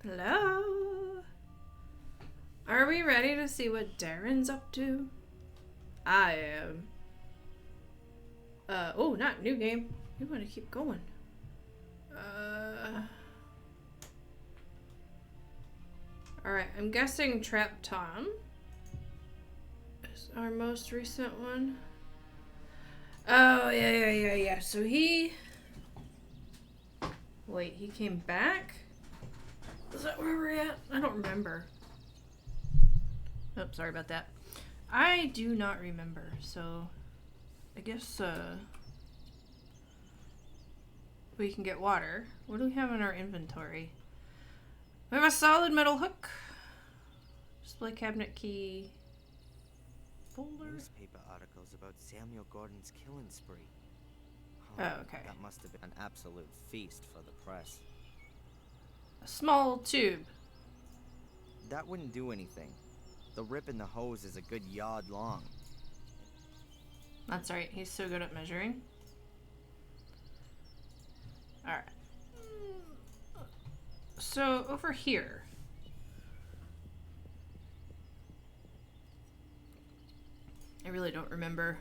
Hello? Are we ready to see what Darren's up to? I am. Oh, not new game. We want to keep going. Alright, I'm guessing Trap Tom is our most recent one. Oh, yeah. So he... Wait, he came back? Is that where we're at? I don't remember. Oh, sorry about that. I do not remember, so I guess we can get water. What do we have in our inventory? We have a solid metal hook, display cabinet key, folder. Newspaper articles about Samuel Gordon's killing spree. Oh, okay. That must have been an absolute feast for the press. A small tube. That wouldn't do anything. The rip in the hose is a good yard long. That's right, he's so good at measuring. Alright. So, over here. I really don't remember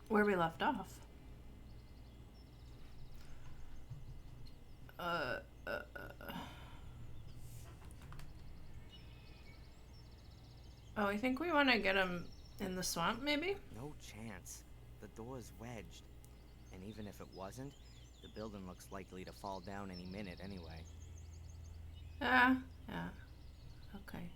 where we left off. Oh, I think we want to get him in the swamp, maybe? No chance. The door's wedged. And even if it wasn't, the building looks likely to fall down any minute anyway. Yeah. Okay.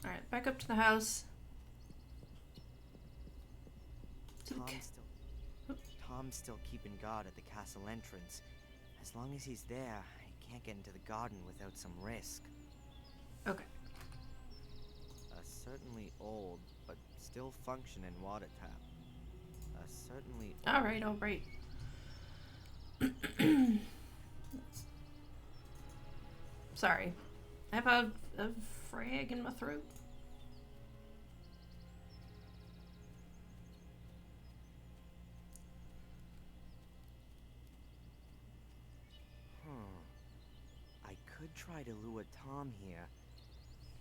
Alright, back up to the house. Tom's still keeping guard at the castle entrance. As long as he's there, he can't get into the garden without some risk. Okay. A certainly old, but still functioning water tap. A certainly... Alright. Sorry. I have a frag in my throat. I could try to lure Tom here,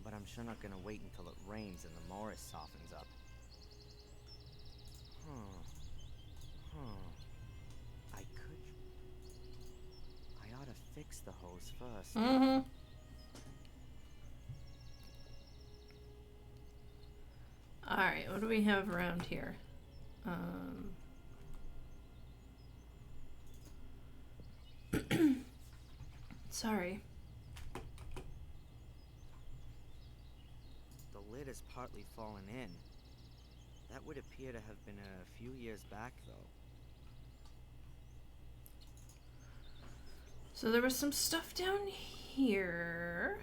but I'm sure not gonna wait until it rains and the Morris softens up. I ought to fix the hose first. Mm-hmm. Alright, what do we have around here? Sorry. The lid is partly fallen in. That would appear to have been a few years back, though. So there was some stuff down here.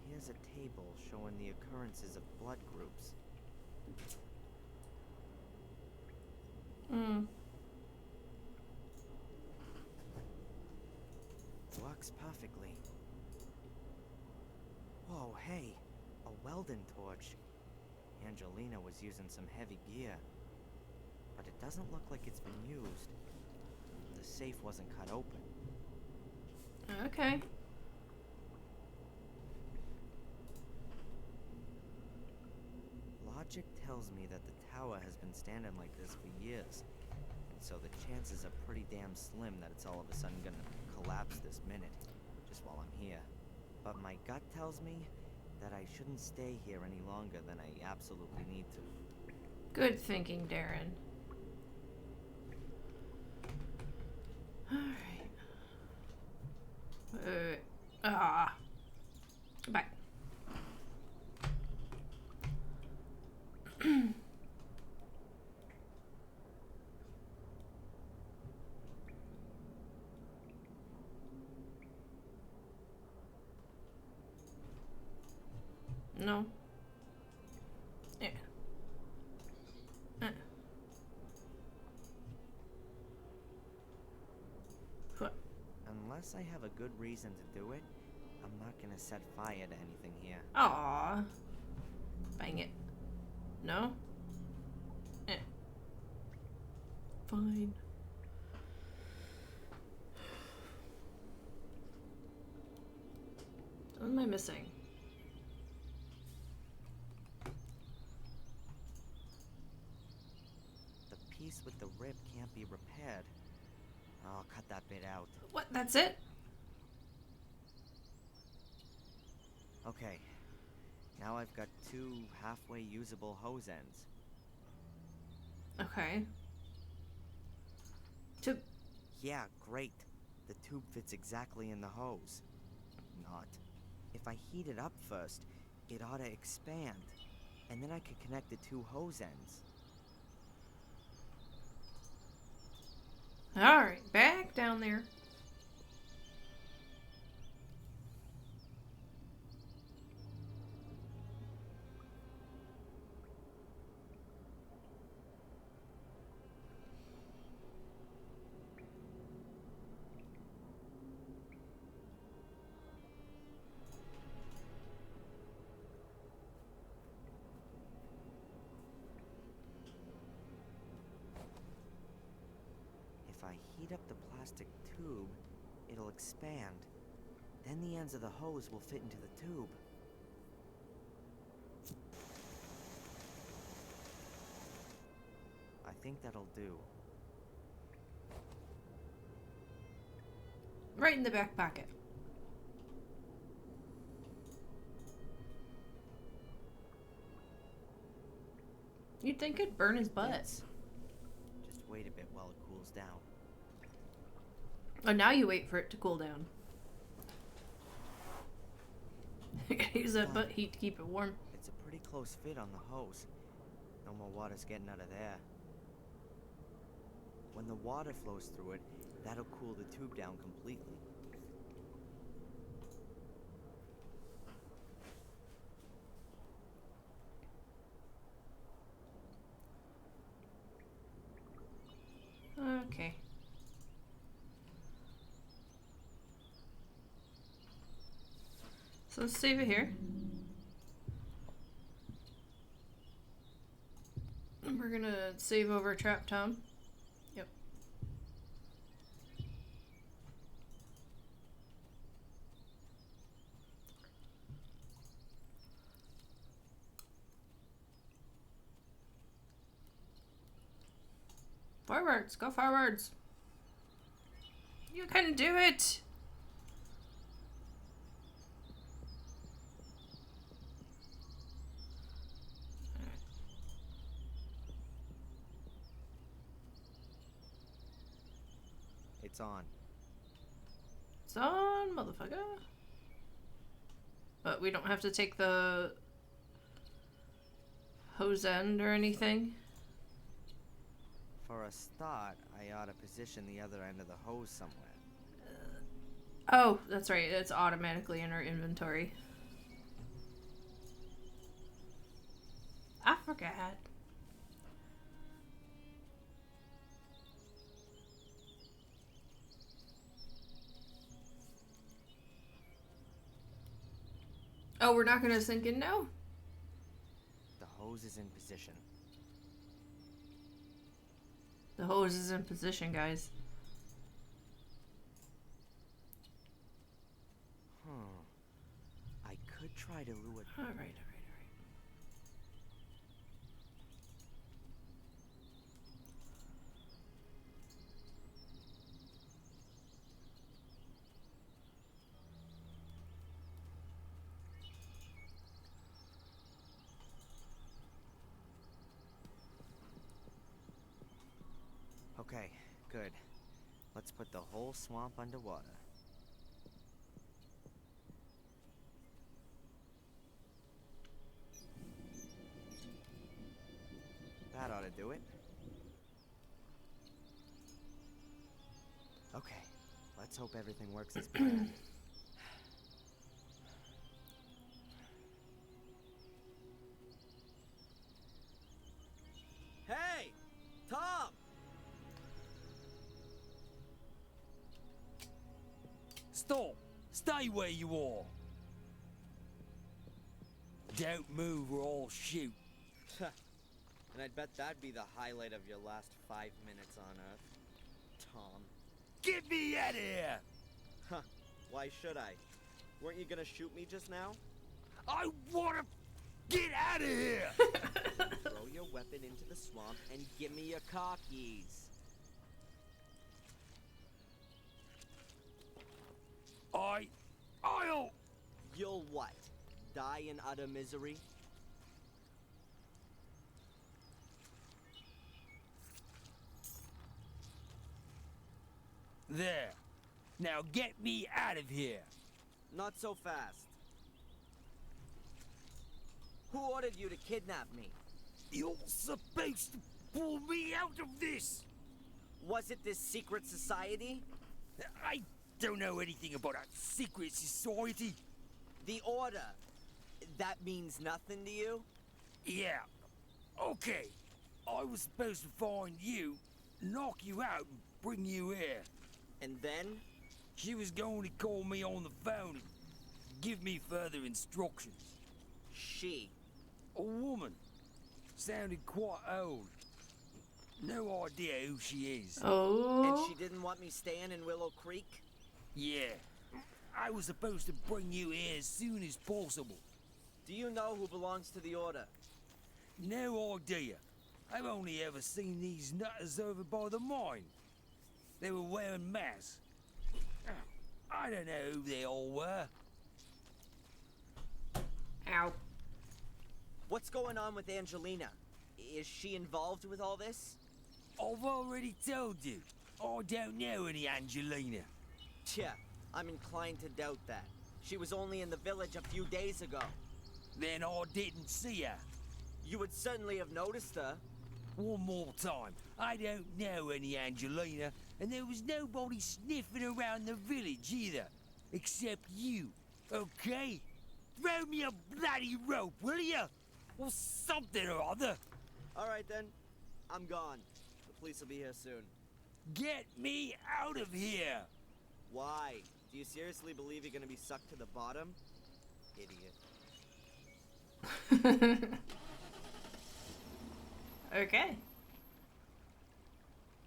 Here's a table showing the occurrences of blood groups. Works perfectly. Whoa, hey, a Weldon torch. Angelina was using some heavy gear, but it doesn't look like it's been used. The safe wasn't cut open. Okay. Logic tells me that the tower has been standing like this for years, and so the chances are pretty damn slim that it's all of a sudden gonna collapse this minute, just while I'm here. But my gut tells me that I shouldn't stay here any longer than I absolutely need to. Good thinking, Darren. Alright. Goodbye. No. Yeah. unless I have a good reason to do it, I'm not gonna set fire to anything here. Aww. Bang it. No? Eh. Fine. What am I missing? The piece with the rip can't be repaired. I'll cut that bit out. What? That's it? Okay. Now I've got 2 halfway usable hose ends. Okay. To... Yeah, great. The tube fits exactly in the hose. Not. If I heat it up first, it ought to expand. And then I could connect the 2 hose ends. Alright, back down there. If I heat up the plastic tube, it'll expand. Then the ends of the hose will fit into the tube. I think that'll do. Right in the back pocket. You'd think it'd burn his butt. Yes. Just wait a bit while it cools down. Oh, now you wait for it to cool down. Use that butt heat to keep it warm. It's a pretty close fit on the hose. No more water's getting out of there. When the water flows through it, that'll cool the tube down completely. Okay. So let's save it here. And we're gonna save over Trap Tom. Yep. Forwards, go forwards. You can do it. It's on. It's on, motherfucker. But we don't have to take the hose end or anything. For a start, I ought to position the other end of the hose somewhere. Oh, that's right. It's automatically in our inventory. I forgot. Oh, we're not gonna sink in now? The hose is in position. The hose is in position, guys. I could try to lure it. Alright. Okay, good. Let's put the whole swamp underwater. That ought to do it. Okay, let's hope everything works as planned. Hey! Tom! Stop! Stay where you are! Don't move or I'll shoot. And I'd bet that'd be the highlight of your last 5 minutes on Earth, Tom. Get me out of here! Huh, why should I? Weren't you gonna shoot me just now? I wanna get out of here! Throw your weapon into the swamp and give me your car keys. I'll... You'll what? Die in utter misery? There. Now get me out of here. Not so fast. Who ordered you to kidnap me? You're supposed to pull me out of this! Was it this secret society? I don't know anything about a secret society. The Order. That means nothing to you? Yeah. Okay. I was supposed to find you, knock you out, and bring you here. And then? She was going to call me on the phone and give me further instructions. She. A woman. Sounded quite old. No idea who she is. Oh. And she didn't want me staying in Willow Creek? Yeah. I was supposed to bring you here as soon as possible. Do you know who belongs to the Order? No idea. I've only ever seen these nutters over by the mine. They were wearing masks. I don't know who they all were. Ow. What's going on with Angelina? Is she involved with all this? I've already told you. I don't know any Angelina. Tja, I'm inclined to doubt that. She was only in the village a few days ago. Then I didn't see her. You would certainly have noticed her. One more time. I don't know any Angelina, and there was nobody sniffing around the village either. Except you, okay? Throw me a bloody rope, will ya? Or something or other. Alright then. I'm gone. The police will be here soon. Get me out of here! Why? Do you seriously believe you're gonna be sucked to the bottom? Idiot. Okay.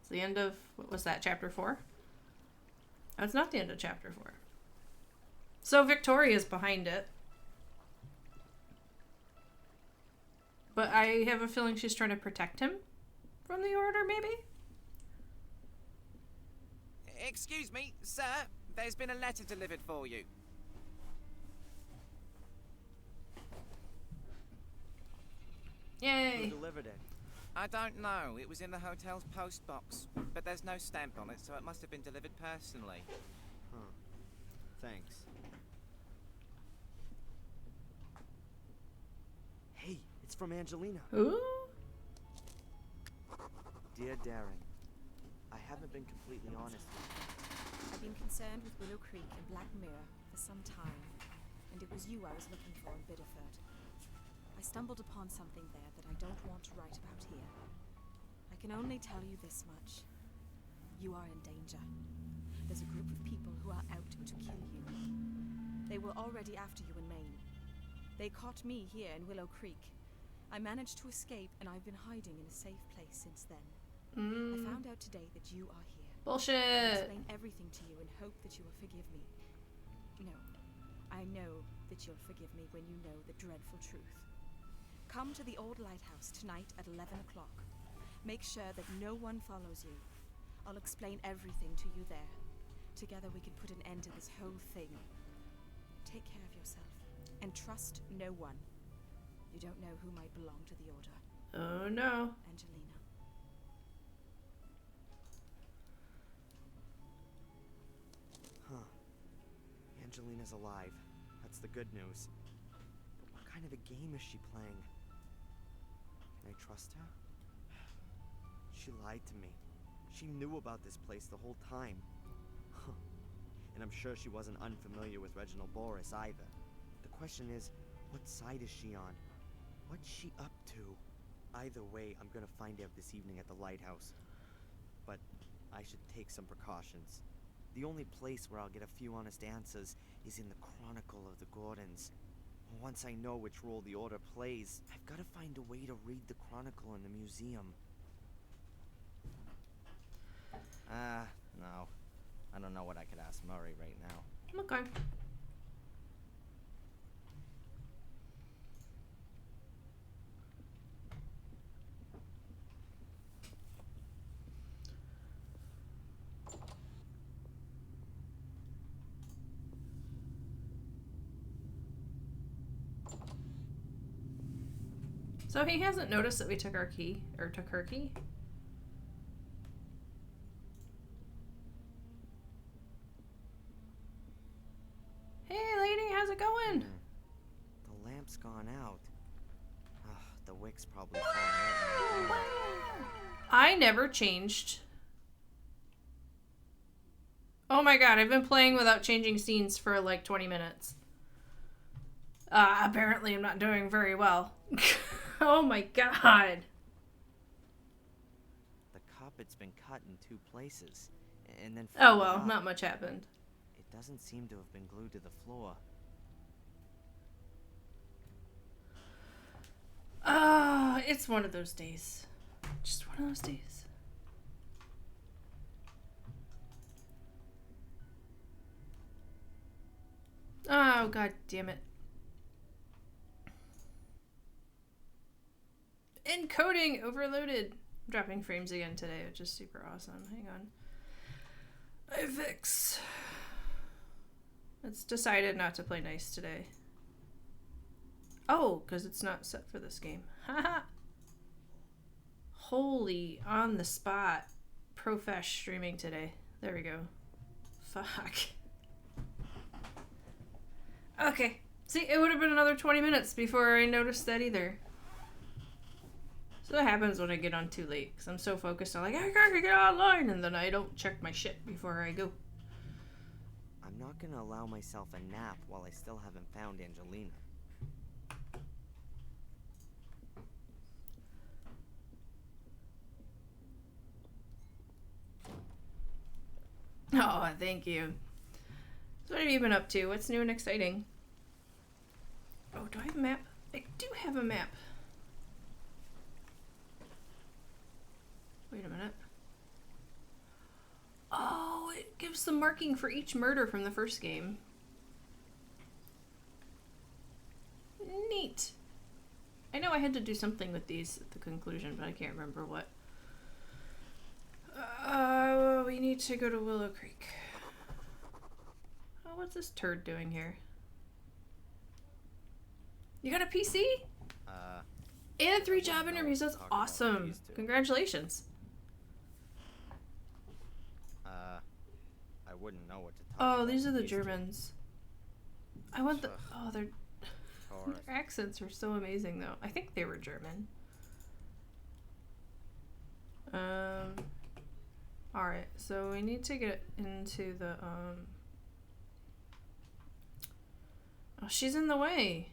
It's the end of, what was that, chapter 4? That's not the end of chapter 4. So Victoria's behind it. But I have a feeling she's trying to protect him from the Order, maybe? Excuse me, sir. There's been a letter delivered for you. Who Yay. delivered it? I don't know. It was in the hotel's post box, but there's no stamp on it, so it must have been delivered personally. Huh. Thanks. Hey, it's from Angelina. Ooh. Dear Darren, I haven't been completely honest with you. I've been concerned with Willow Creek and Black Mirror for some time, and it was you I was looking for in Biddeford. I stumbled upon something there that I don't want to write about here. I can only tell you this much. You are in danger. There's a group of people who are out to kill you. They were already after you in Maine. They caught me here in Willow Creek. I managed to escape, and I've been hiding in a safe place since then. I found out today that you are here. I'll Bullshit. explain everything to you and hope that you will forgive me. No, I know that you'll forgive me when you know the dreadful truth. Come to the old lighthouse tonight at 11 o'clock. Make sure that no one follows you. I'll explain everything to you there. Together we can put an end to this whole thing. Take care of yourself and trust no one. You don't know who might belong to the Order. Oh no. Angelina. Huh. Angelina's alive. That's the good news. But what kind of a game is she playing? Can I trust her? She lied to me. She knew about this place the whole time. Huh. And I'm sure she wasn't unfamiliar with Reginald Boris either. The question is, what side is she on? What's she up to? Either way, I'm gonna find out this evening at the lighthouse. But I should take some precautions. The only place where I'll get a few honest answers is in the Chronicle of the Gordons. Once I know which role the Order plays, I've got to find a way to read the Chronicle in the museum. No. I don't know what I could ask Murray right now. Okay. So he hasn't noticed that we took our key, or took her key? Hey lady, how's it going? The lamp's gone out. The wick's probably falling out. I never changed. Oh my god, I've been playing without changing scenes for like 20 minutes. Apparently I'm not doing very well. Oh my god. The carpet's been cut in 2 places. And then Oh well, folded up. not much happened. It doesn't seem to have been glued to the floor. It's one of those days. Just one of those days. Oh, god damn it. Encoding overloaded. I'm dropping frames again today, which is super awesome. Hang on. I fix. It's decided not to play nice today. Oh, because it's not set for this game. Haha. Holy, on the spot. Profesh streaming today. There we go. Fuck. Okay. See, it would have been another 20 minutes before I noticed that either. So that happens when I get on too late. Because I'm so focused on like, I gotta get online. And then I don't check my shit before I go. I'm not gonna allow myself a nap while I still haven't found Angelina. Oh, thank you. So what have you been up to? What's new and exciting? Oh, do I have a map? I do have a map. Wait a minute. Oh, it gives the marking for each murder from the first game. Neat. I know I had to do something with these at the conclusion, but I can't remember what. We need to go to Willow Creek. Oh, what's this turd doing here? You got a PC? And 3 job interviews. That's awesome. Congratulations. I wouldn't know what to talk Oh, about these are with the two. Germans. I want the. Ugh. Oh, their Taurus. accents are so amazing, though. I think they were German. Alright, so we need to get into the, Oh, she's in the way.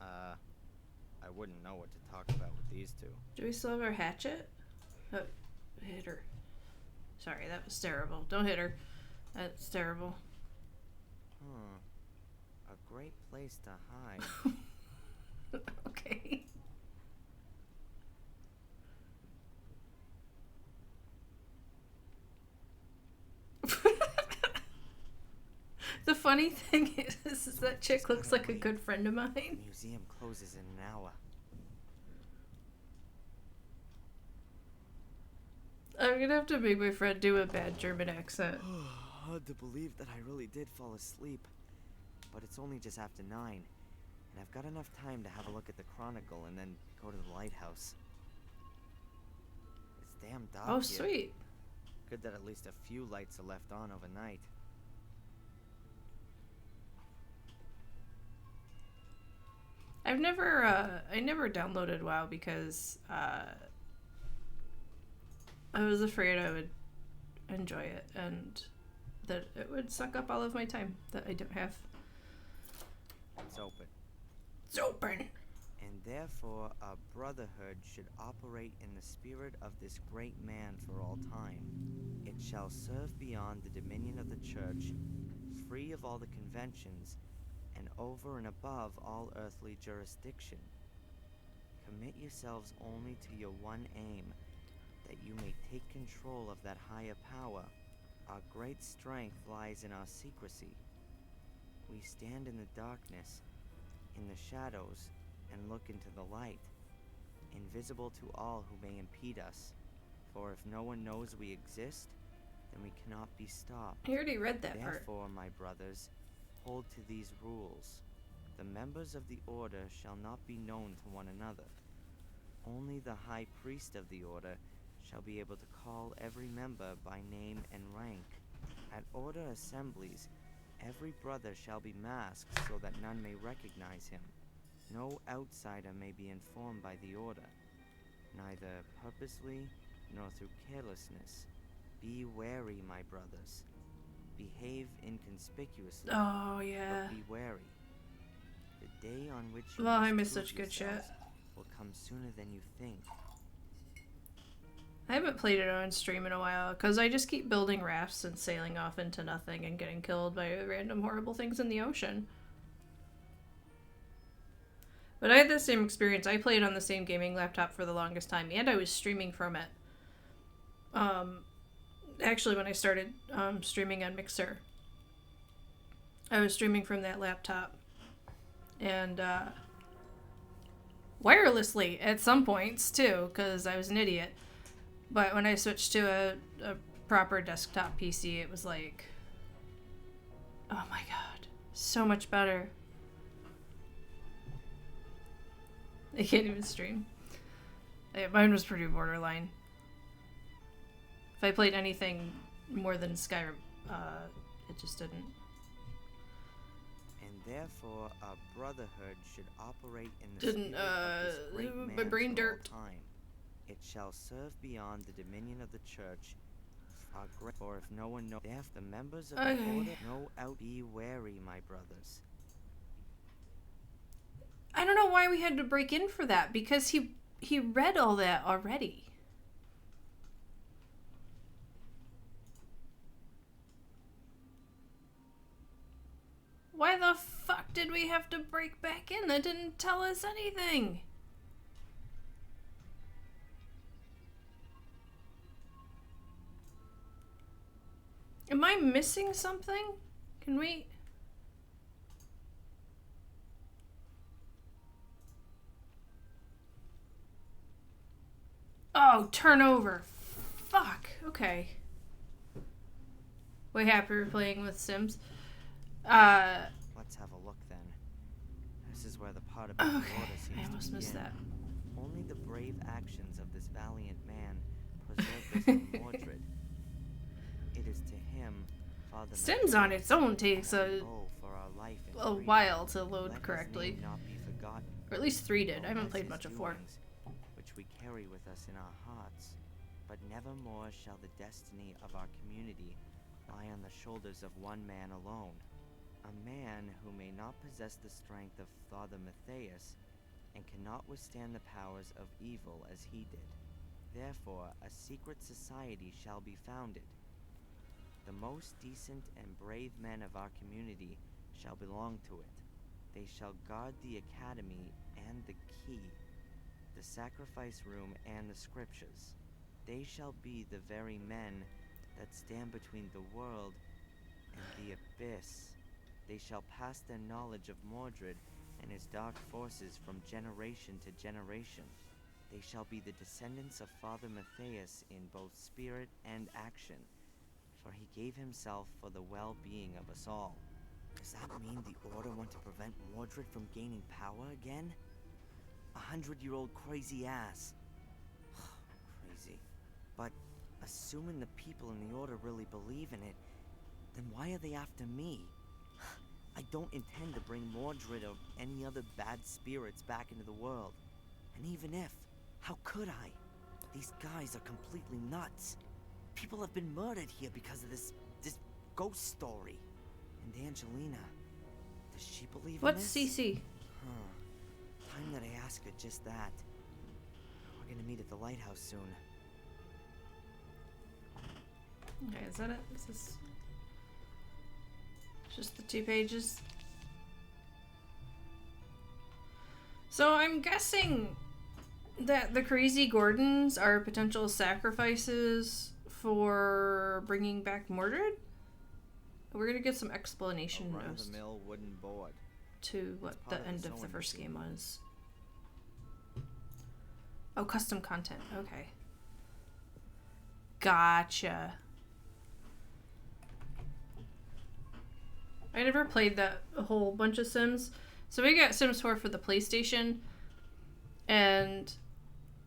I wouldn't know what to talk about with these two. Do we still have our hatchet? Oh, hit her. Sorry, that was terrible. Don't hit her. That's terrible. A great place to hide. Okay. The funny thing is that chick looks like a good friend of The mine. museum closes in an hour. I'm gonna have to make my friend do a bad German accent. Hard to believe that I really did fall asleep. But it's only just after 9. And I've got enough time to have a look at the Chronicle and then go to the lighthouse. It's damn dark Oh, here. sweet. Good that at least a few lights are left on overnight. I never downloaded WoW because I was afraid I would enjoy it and that it would suck up all of my time that I don't have. It's open. It's open. And therefore our brotherhood should operate in the spirit of this great man for all time. It shall serve beyond the dominion of the church, free of all the conventions, and over and above all earthly jurisdiction. Commit yourselves only to your one aim, that you may take control of that higher power. Our great strength lies in our secrecy. We stand in the darkness, in the shadows, and look into the light, invisible to all who may impede us. For if no one knows we exist, then we cannot be stopped. I already read that part. Therefore, my brothers, hold to these rules. The members of the order shall not be known to one another. Only the high priest of the order shall be able to call every member by name and rank. At order assemblies, every brother shall be masked so that none may recognize him. No outsider may be informed by the order, neither purposely nor through carelessness. Be wary, my brothers. Behave inconspicuously. Oh, yeah. But be wary. The day on which you Well, I must miss prove such good shit. yourselves will come sooner than you think. I haven't played it on stream in a while because I just keep building rafts and sailing off into nothing and getting killed by random horrible things in the ocean. But I had the same experience. I played on the same gaming laptop for the longest time, and I was streaming from it. Actually, when I started streaming on Mixer, I was streaming from that laptop. And wirelessly at some points, too, because I was an idiot. But when I switched to a proper desktop PC, it was like, oh my god, so much better. I can't even stream. Mine was pretty borderline. If I played anything more than Skyrim, it just didn't. And therefore, our brotherhood should operate in the Didn't, spirit of this great my man brain for all derped. time. It shall serve beyond the dominion of the church. Our great, for if no one knows, therefore the members of the order know out. Be wary, my brothers. I don't know why we had to break in for that, because he read all that already. Why the fuck did we have to break back in? That didn't tell us anything. Am I missing something? Can we... Oh, turn over. Fuck. Okay. Way happier playing with Sims. Let's have a look then. This is where the part about the Okay. order seems I to almost missed begin. that. Only the brave actions of this valiant man preserved us from Mordred. It is to him, Father Sims on its own takes that we a owe for our life and a freedom. while to Let load his correctly. name not be forgotten. Or at least 3 did. I haven't All played his much of 4. doings, which we carry with us in our hearts. But nevermore shall the destiny of our community lie on the shoulders of one man alone. A man who may not possess the strength of Father Matthias and cannot withstand the powers of evil as he did. Therefore, a secret society shall be founded. The most decent and brave men of our community shall belong to it. They shall guard the academy and the key, the sacrifice room and the scriptures. They shall be the very men that stand between the world and the abyss. They shall pass their knowledge of Mordred and his dark forces from generation to generation. They shall be the descendants of Father Matthias in both spirit and action, for he gave himself for the well-being of us all. Does that mean the Order want to prevent Mordred from gaining power again? 100-year-old crazy ass. Crazy. But assuming the people in the Order really believe in it, then why are they after me? I don't intend to bring Mordred or any other bad spirits back into the world. And even if, how could I? These guys are completely nuts. People have been murdered here because of this ghost story. And Angelina, does she believe What's in this? CC? Huh. Time that I ask her just that. We're gonna meet at the lighthouse soon. Okay, is that it? Is this just the 2 pages? So I'm guessing that the Crazy Gordons are potential sacrifices for bringing back Mordred? We're gonna get some explanation A notes run-of-the-mill wooden board. to what It's the part of the end of the sewing first machine. game was. Oh, custom content. Okay. Gotcha. I never played that a whole bunch of Sims. So we got Sims 4 for the PlayStation. And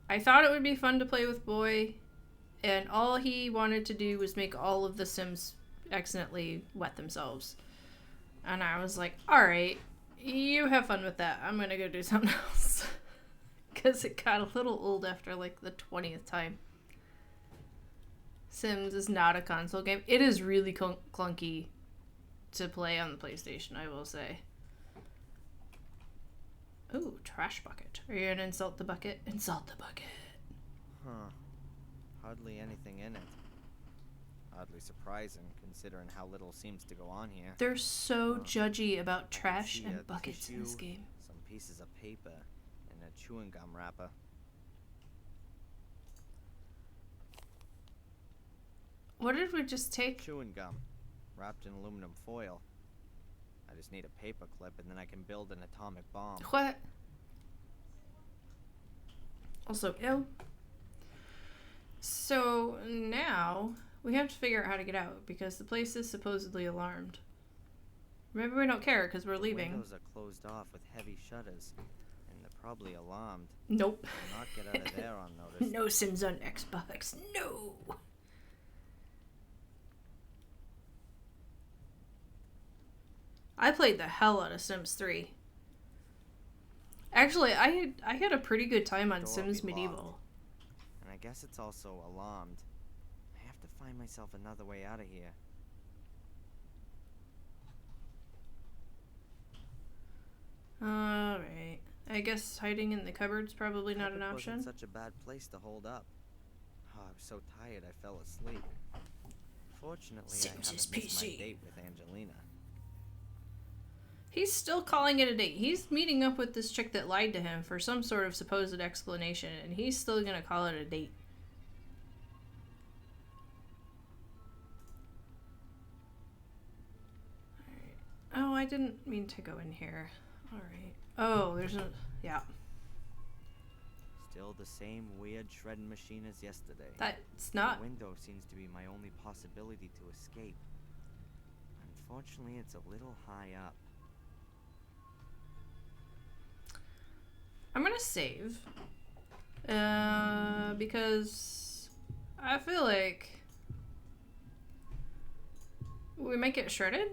I thought it would be fun to play with Boy. And all he wanted to do was make all of the Sims accidentally wet themselves. And I was like, alright, you have fun with that. I'm gonna go do something else. Because it got a little old after like the 20th time. Sims is not a console game. It is really clunky to play on the PlayStation, I will say. Ooh, trash bucket. Are you gonna insult the bucket? Insult the bucket. Huh. Hardly anything in it. Oddly surprising, considering how little seems to go on here. They're so judgy about I can trash see and a buckets in this tissue, game. some pieces of paper, and a chewing gum wrapper. What did we just take? Chewing gum, wrapped in aluminum foil. I just need a paper clip, and then I can build an atomic bomb. What? Also, ew. So now we have to figure out how to get out because the place is supposedly alarmed. Maybe we don't care because we're The leaving. windows are closed off with heavy shutters, and they're probably alarmed. Nope. Will not get out of there unnoticed. No Sims on Xbox. No. I played the hell out of Sims 3. Actually, I had a pretty good time on Door Sims be locked. Medieval. And I guess it's also alarmed. I have to find myself another way out of here. Alright. I guess hiding in the cupboard's probably not an Cupboard option. wasn't such a bad place to hold up. Oh, I was so tired I fell asleep. Fortunately, I Sims haven't is missed my PC. date with Angelina. He's still calling it a date. He's meeting up with this chick that lied to him for some sort of supposed explanation, and he's still gonna call it a date. Alright. Oh, I didn't mean to go in here. Alright. Oh, there's a... yeah. Still the same weird shredding machine as yesterday. That's not... The window seems to be my only possibility to escape. Unfortunately, it's a little high up. I'm gonna save. Because I feel like we might get shredded.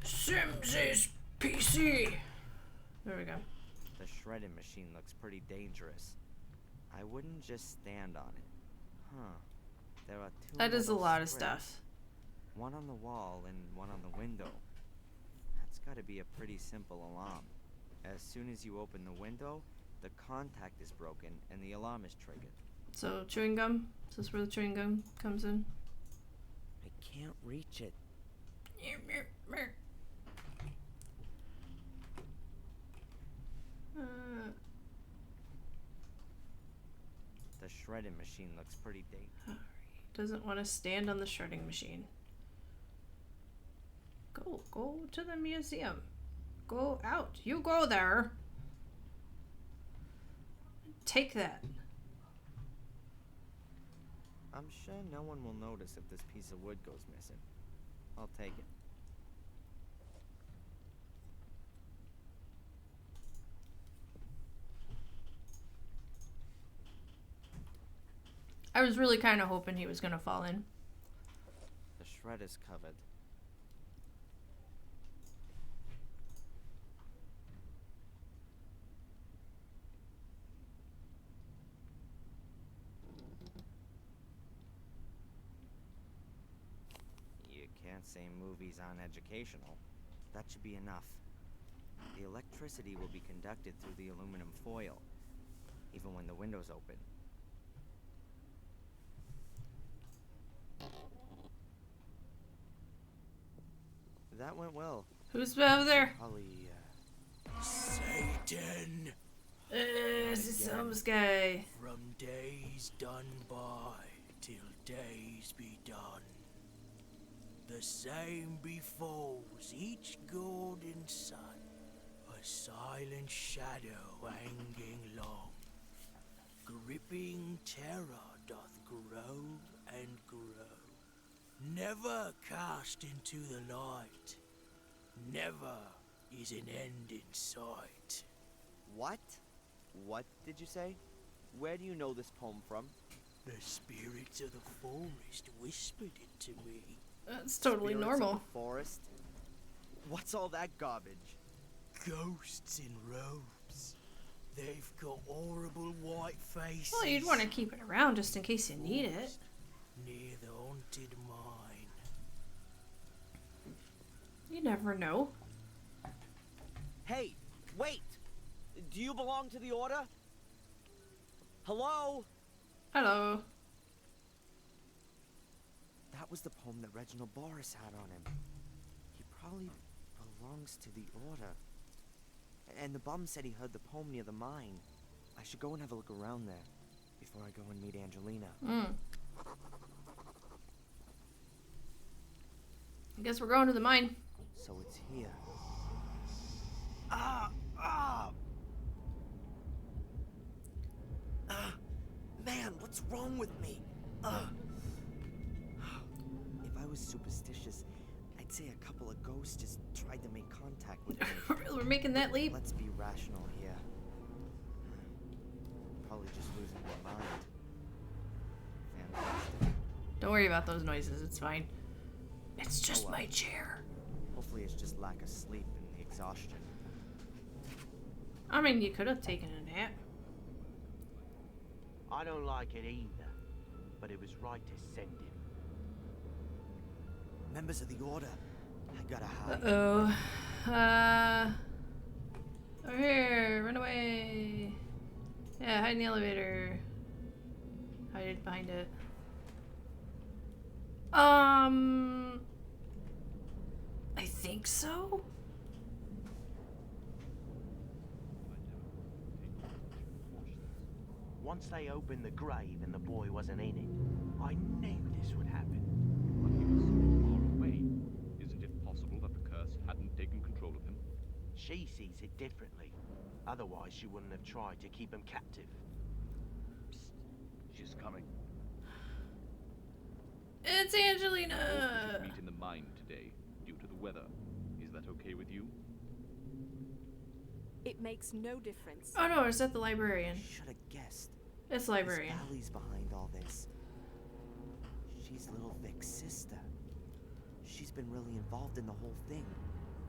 Sims is PC. There we go. The shredding machine looks pretty dangerous. I wouldn't just stand on it. Huh. There are two That is a metal lot of strips. stuff. One on the wall and one on the window. That's gotta be a pretty simple alarm. As soon as you open the window, the contact is broken and the alarm is triggered. So chewing gum. Is this where the chewing gum comes in? I can't reach it. The shredding machine looks pretty dangerous. Doesn't want to stand on the shredding machine. Go to the museum. Go out. You go there. Take that. I'm sure no one will notice if this piece of wood goes missing. I'll take it. I was really kind of hoping he was going to fall in. The shred is covered. You can't say movies aren't educational. That should be enough. The electricity will be conducted through the aluminum foil, even when the window's open. That went well. Who's over there? Probably, Satan, It's some guy. from days done by till days be done. The same befalls each golden sun, a silent shadow hanging long. Gripping terror doth grow and grow, never cast into the light. Never is an end in sight. what? What did you say? Where do you know this poem from? The spirits of the forest whispered it to me. That's totally Spirits of normal. the forest? What's all that garbage? Ghosts in robes. They've got horrible white faces. Well, you'd want to keep it around just in case you need it. Near the haunted mine. You never know. Hey, wait! Do you belong to the Order? Hello? Hello. That was the poem that Reginald Boris had on him. He probably belongs to the Order. And the bum said he heard the poem near the mine. I should go and have a look around there before I go and meet Angelina. I guess we're going to the mine. So it's here. Man, what's wrong with me? If I was superstitious, I'd say a couple of ghosts just tried to make contact with me. We're making that leap. Let's be rational here. Probably just losing my mind. Fantastic. Don't worry about those noises. It's fine. It's just well. my chair. Hopefully it's just lack of sleep and the exhaustion. I mean, you could have taken a nap. I don't like it either, but it was right to send him. Members of the Order, I gotta hide. Uh-oh. Over here. Run away. Yeah, hide in the elevator. Hide behind it. I think so? Once they opened the grave and the boy wasn't in it, I knew this would happen. But he was so far away. Isn't it possible that the curse hadn't taken control of him? She sees it differently. Otherwise, she wouldn't have tried to keep him captive. Psst. She's coming. It's We Angelina! should meet in the mine today, due to the weather. Is that okay with you? It makes no difference. Oh no, it's at the librarian. Should have guessed. It's librarian. Miss Valley's behind all this. She's little Vic's sister. She's been really involved in the whole thing.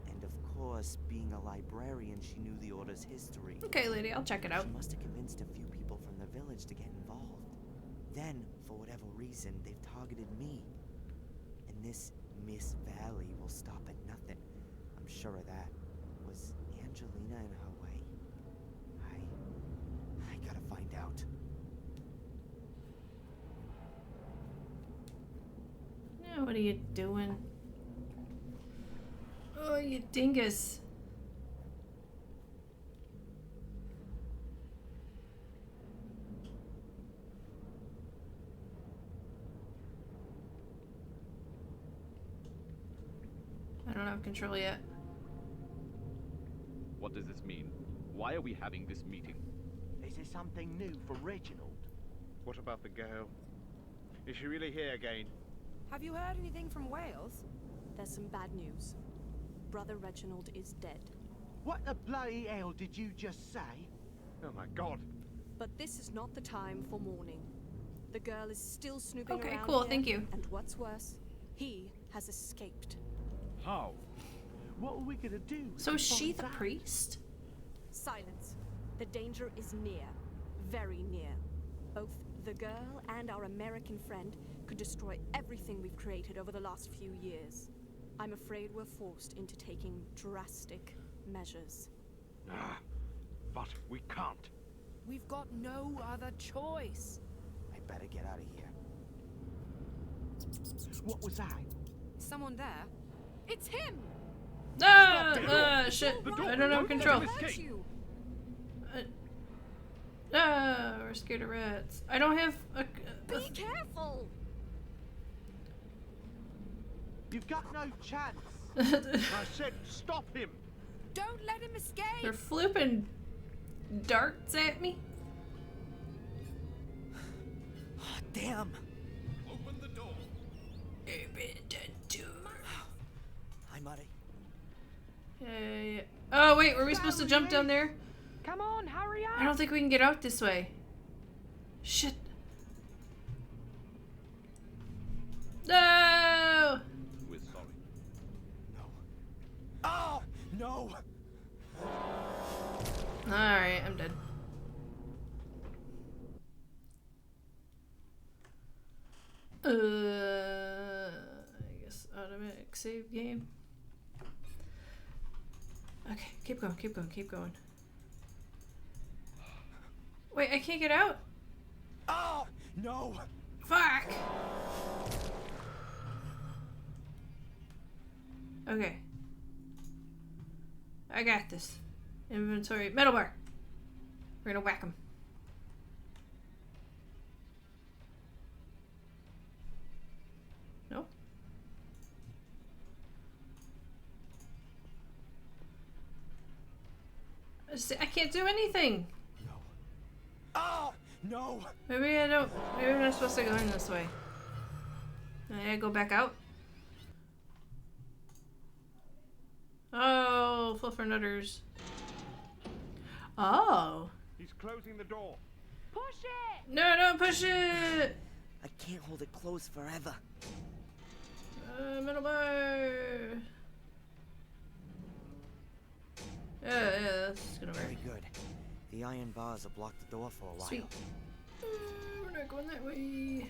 And of course, being a librarian, she knew the Order's history. Okay, lady, I'll check it out. She must have convinced a few people from the village to get involved. Then, for whatever reason, they've targeted me. And this Miss Valley will stop at nothing. I'm sure of that. Was Angelina in her way? I gotta find out. Yeah, what are you doing? Oh, you dingus. I don't have control yet. What does this mean? Why are we having this meeting? Is there something new from Reginald? What about the girl? Is she really here again? Have you heard anything from Wales? There's some bad news. Brother Reginald is dead. What the bloody hell did you just say? Oh my god. But this is not the time for mourning. The girl is still snooping Okay, around cool, here, thank you. And what's worse, he has escaped. How? What are we gonna do? So is she Find the out? priest? Silence. The danger is near. Very near. Both the girl and our American friend could destroy everything we've created over the last few years. I'm afraid we're forced into taking drastic measures. Ah, but we can't. We've got no other choice. I better get out of here. What was that? Is someone there? It's him! Shit. The door. I don't have control. Escape. You. We're scared of rats. I don't have a... Be careful! You've got no chance. I said stop him. Don't let him escape! They're flipping darts at me. Damn! Open the door. Hi, Muddy. Yeah. Oh, wait, were we supposed to jump down there? Come on, hurry up! I don't think we can get out this way. Shit. No! We're sorry. Oh! No! Alright, I'm dead. I guess automatic save game. Okay, keep going, keep going, keep going. Wait, I can't get out? Oh! No! Fuck! Okay. I got this. Inventory. Metal bar. We're gonna whack him. No? I can't do anything. Oh! No! Maybe I don't. Maybe I'm not supposed to go in this way. I go back out. Oh, fluffernutters. Oh. He's closing the door. Push it! No, don't push it! I can't hold it closed forever. Metal bar. Yeah, that's gonna work. Very good. The iron bars have blocked the door for a while. Sweet. We're not going that way.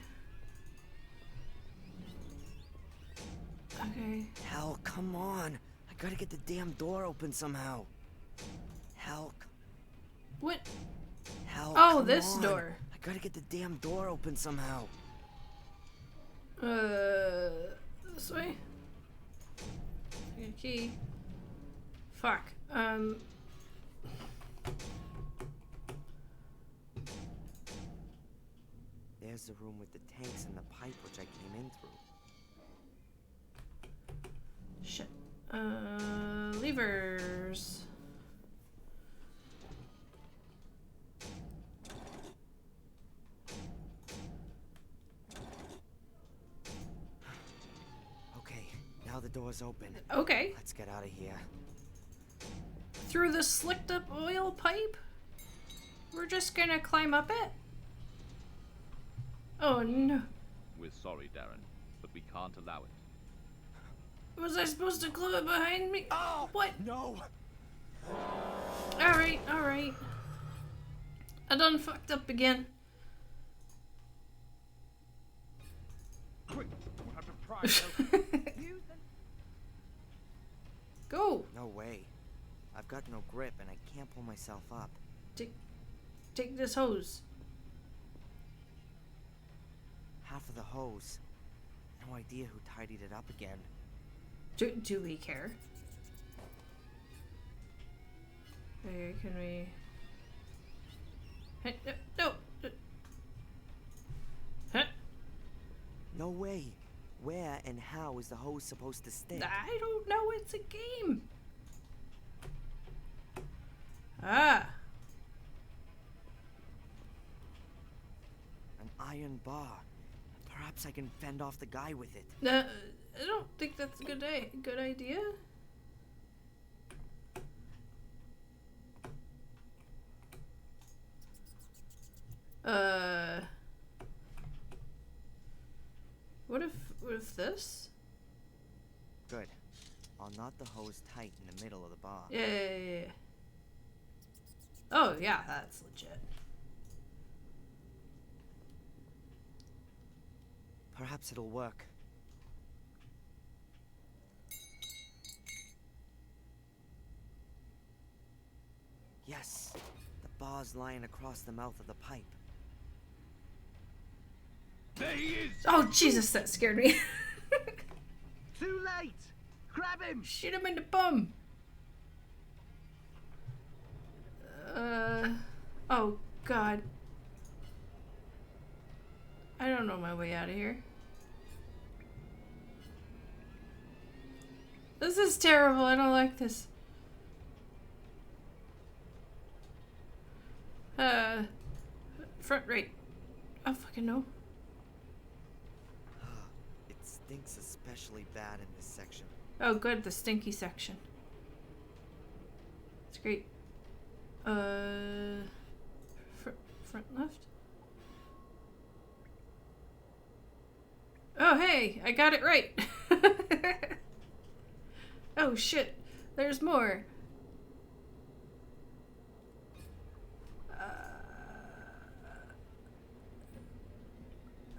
Okay. Hal, come on. I gotta get the damn door open somehow. Hal. What? Hal, Oh, come this on. door. I gotta get the damn door open somehow. This way? Get a key. Fuck. There's the room with the tanks and the pipe which I came in through. Shit. Levers. Okay, now the door's open. Okay. Let's get out of here. Through the slicked up oil pipe? We're just gonna climb up it? Oh no. We're sorry, Darren, but we can't allow it. Was I supposed to glue it behind me? Oh! What? No! Alright, alright. I done fucked up again. Quick, we'll have to pry it open. Go! No way. I've got no grip and I can't pull myself up. Take this hose. Half of the hose. No idea who tidied it up again. Do we care? Okay, can we... Hey, no! Huh? No way. Where and how is the hose supposed to stick? I don't know, it's a game! Ah! An iron bar. Perhaps I can fend off the guy with it. I don't think that's a good idea. What if this? Good. I'll knot the hose tight in the middle of the bar. Yeah. Oh yeah, that's legit. Perhaps it'll work. Yes, the bar's lying across the mouth of the pipe. There he is! Oh, Jesus, that scared me. Too late! Grab him! Shoot him in the bum. Oh, God. I don't know my way out of here. This is terrible. I don't like this. Front right. Oh, fucking no. It stinks especially bad in this section. Oh, good. The stinky section. It's great. Front left? Oh, hey! I got it right! Oh, shit. There's more.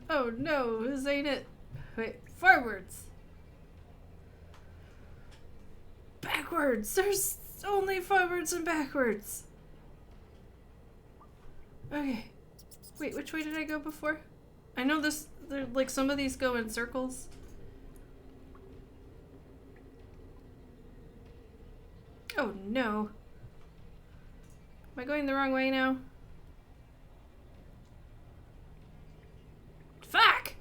Oh, no. This ain't it. Wait. Forwards! Backwards! There's only forwards and backwards! Okay. Wait, which way did I go before? I know this, like, some of these go in circles. Oh no. Am I going the wrong way now? Fuck!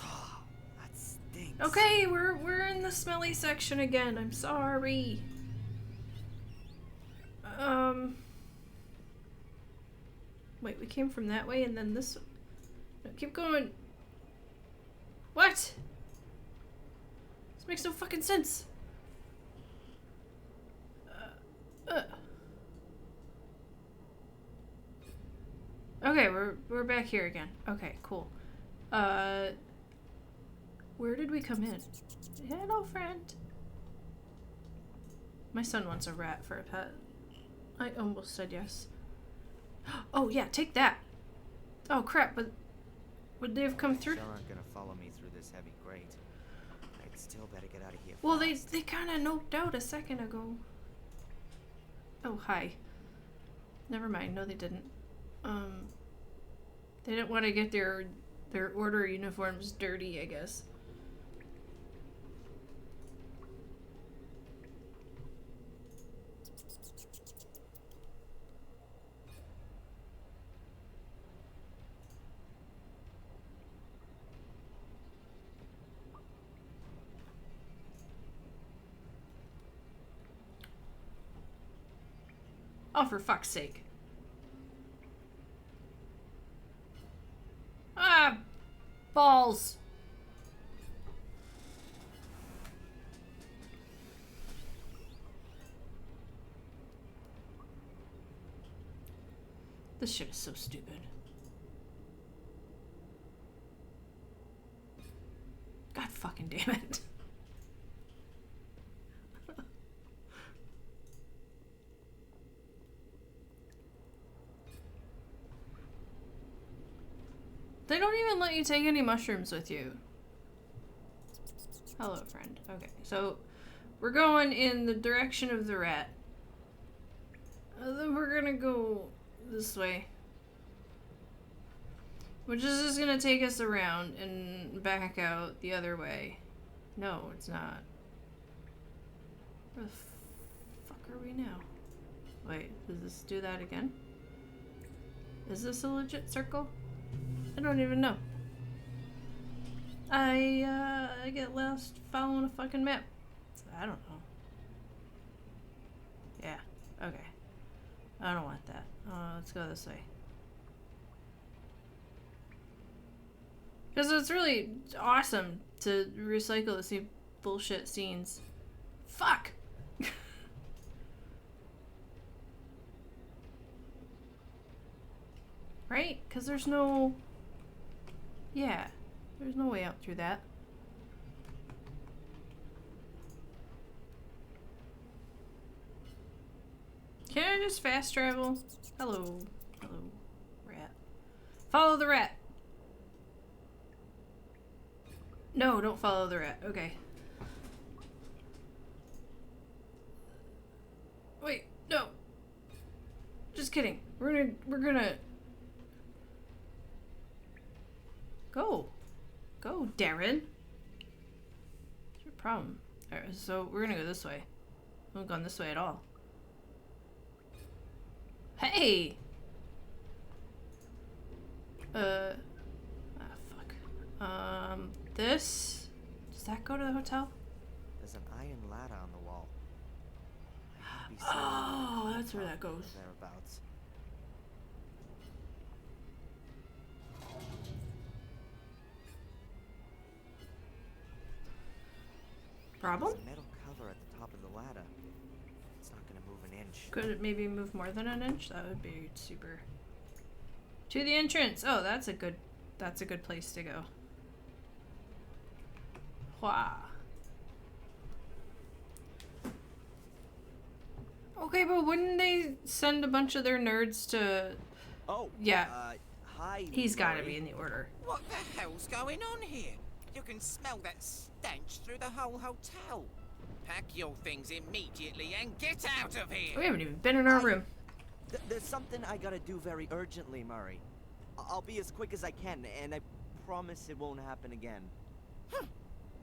That stinks. Okay, we're in the smelly section again. I'm sorry. Wait, we came from that way and then this. No, keep going. What? This makes no fucking sense. Okay, we're back here again. Okay, cool. Where did we come in? Hello, friend. My son wants a rat for a pet. I almost said yes. Oh yeah, take that. Oh crap, but would they have come through? Sure aren't gonna follow me through this heavy grate. I'd still better get out of here. Well, fast. they kind of noped out a second ago. Oh hi. Never mind. No, they didn't. They didn't want to get their order uniforms dirty, I guess. Oh, for fuck's sake. Ah! Balls! This shit is so stupid. God fucking damn it. They don't even let you take any mushrooms with you. Hello, friend. Okay, so we're going in the direction of the rat. Then we're gonna go this way. Which is just gonna take us around and back out the other way. No, it's not. Where the fuck are we now? Wait, does this do that again? Is this a legit circle? I don't even know. I get lost following a fucking map. I don't know. Yeah, okay. I don't want that. Let's go this way. Because it's really awesome to recycle the same bullshit scenes. Fuck! Right? Because there's no... Yeah. There's no way out through that. Can I just fast travel? Hello. Hello, rat. Follow the rat. No, don't follow the rat. Okay. Just kidding. We're gonna go. Go, Darren. What's your problem? Alright, so we're gonna go this way. We haven't gone this way at all. Hey! Fuck. This? Does that go to the hotel? There's an iron ladder on the wall. I need to be Oh, that's where that goes. thereabouts. Problem? There's a metal cover at the top of the ladder. It's not gonna move an inch. Could it maybe move more than an inch? That would be super. To the entrance. Oh, that's a good place to go. Wow. Okay, but wouldn't they send a bunch of their nerds to... Oh, yeah. Hi. He's gotta Murray. be in the order. What the hell's going on here? You can smell that stench through the whole hotel. Pack your things immediately and get out of here! We haven't even been in our room. There's something I gotta do very urgently, Murray. I'll be as quick as I can, and I promise it won't happen again. Huh.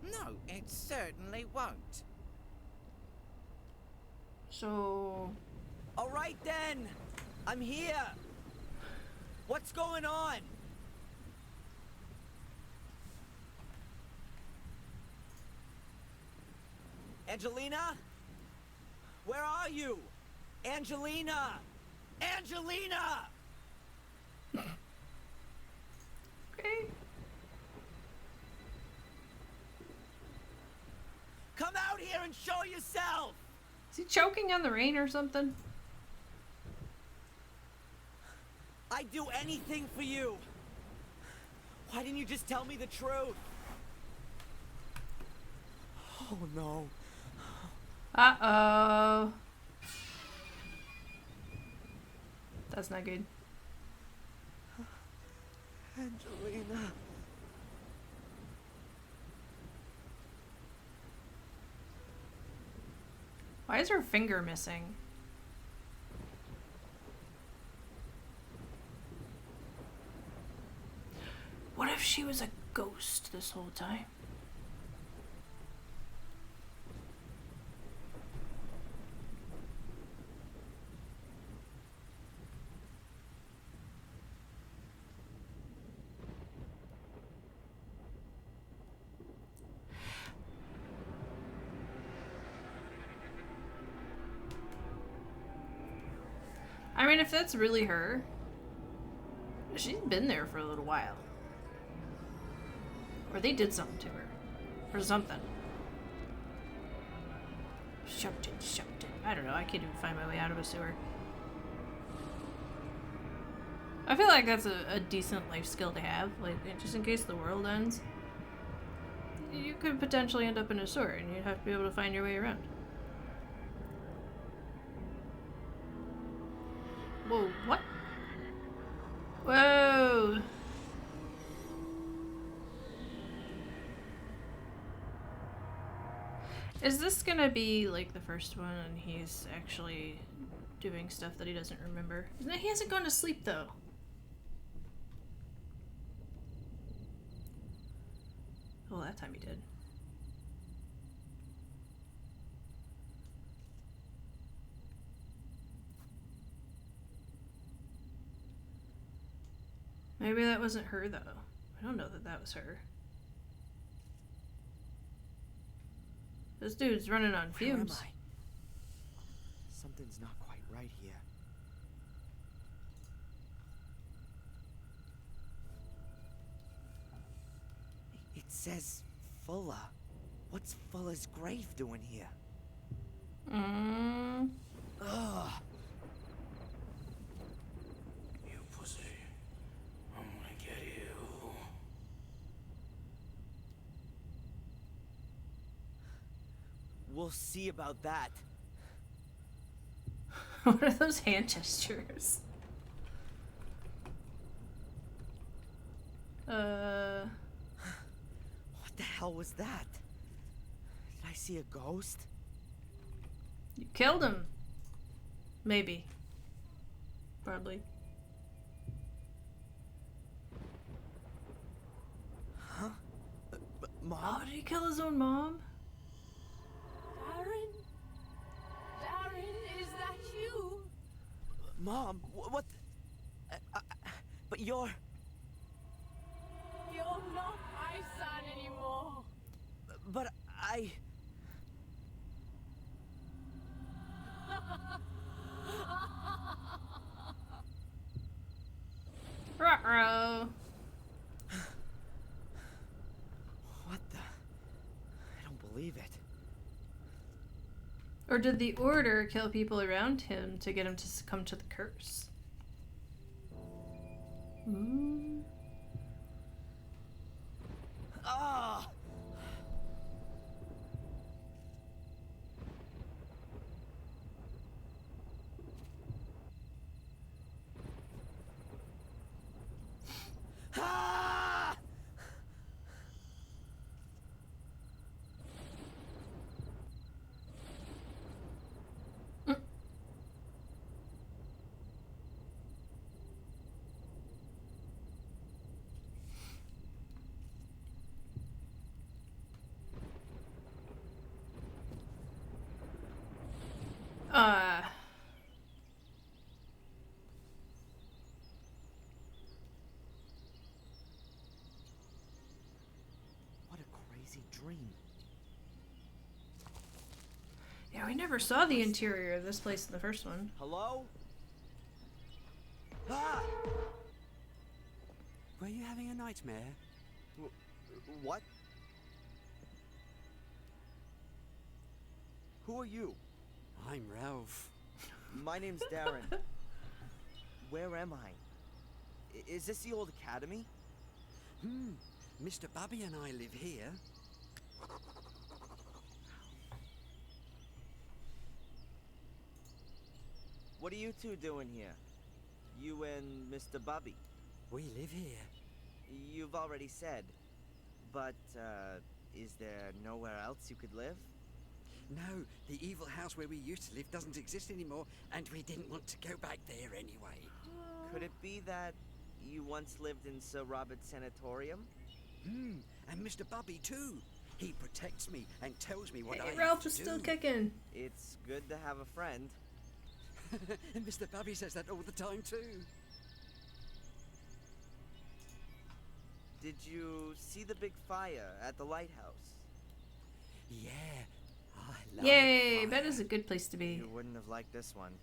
No, it certainly won't. So... All right then, I'm here. What's going on? Angelina? Where are you? Angelina! Angelina! Okay. Come out here and show yourself! Is he choking on the rain or something? I'd do anything for you. Why didn't you just tell me the truth? Oh no. Uh-oh. That's not good. Angelina. Why is her finger missing? What if she was a ghost this whole time? I mean, if that's really her, she's been there for a little while. Or they did something to her. Or something. Shoved it. I don't know, I can't even find my way out of a sewer. I feel like that's a decent life skill to have, like, just in case the world ends. You could potentially end up in a sewer, and you'd have to be able to find your way around. Whoa, what? Whoa! Is this gonna be like the first one and he's actually doing stuff that he doesn't remember? He hasn't gone to sleep though. Well, that time he did. Maybe that wasn't her, though. I don't know that that was her. This dude's running on fumes. Where am I? Something's not quite right here. It says Fuller. What's Fuller's grave doing here? Ugh. You pussy. I'm gonna get you. We'll see about that. What are those hand gestures? What the hell was that? Did I see a ghost? You killed him. Maybe. Probably. Huh? Mom? Oh, did he kill his own mom? Darren? Darren, is that you? Mom, what? But you're... You're not my son anymore. But I... Ruh-roh. What the... I don't believe it. Or did the Order kill people around him to get him to succumb to the curse? Mm. Ah! Ah! Uh... What a crazy dream. Yeah, we never saw the interior of this place in the first one. Hello? Ah! Were you having a nightmare? What? Who are you? I'm Ralph. My name's Darren. Where am I? Is this the old academy? Mr. Bubby and I live here. What are you two doing here? You and Mr. Bubby? We live here. You've already said. But, is there nowhere else you could live? No, the evil house where we used to live doesn't exist anymore, and we didn't want to go back there anyway. Could it be that you once lived in Sir Robert's sanatorium? And Mr. Bubby too. He protects me and tells me what I have Ralph to is still do. kicking. It's good to have a friend. And Mr. Bubby says that all the time too. Did you see the big fire at the lighthouse? Yeah, I love Yay! fire. That is a good place to be. You wouldn't have liked this one.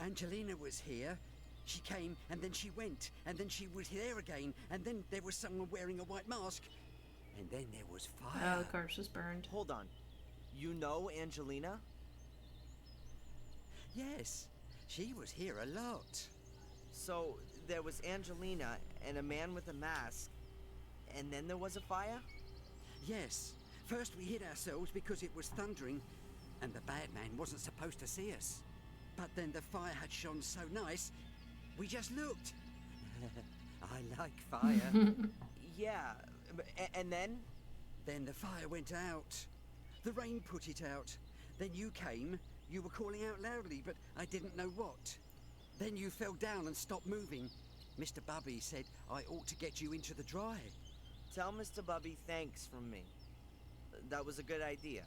Angelina was here. She came, and then she went, and then she was there again, and then there was someone wearing a white mask, and then there was fire. Oh, the corpse was burned. Hold on. You know Angelina? Yes, she was here a lot. So, there was Angelina and a man with a mask, and then there was a fire? Yes. First we hid ourselves because it was thundering, and the bad man wasn't supposed to see us. But then the fire had shone so nice, we just looked. I like fire. Yeah, and then? Then the fire went out. The rain put it out. Then you came. You were calling out loudly, but I didn't know what. Then you fell down and stopped moving. Mr. Bubby said I ought to get you into the dry. Tell Mr. Bubby thanks from me. That was a good idea.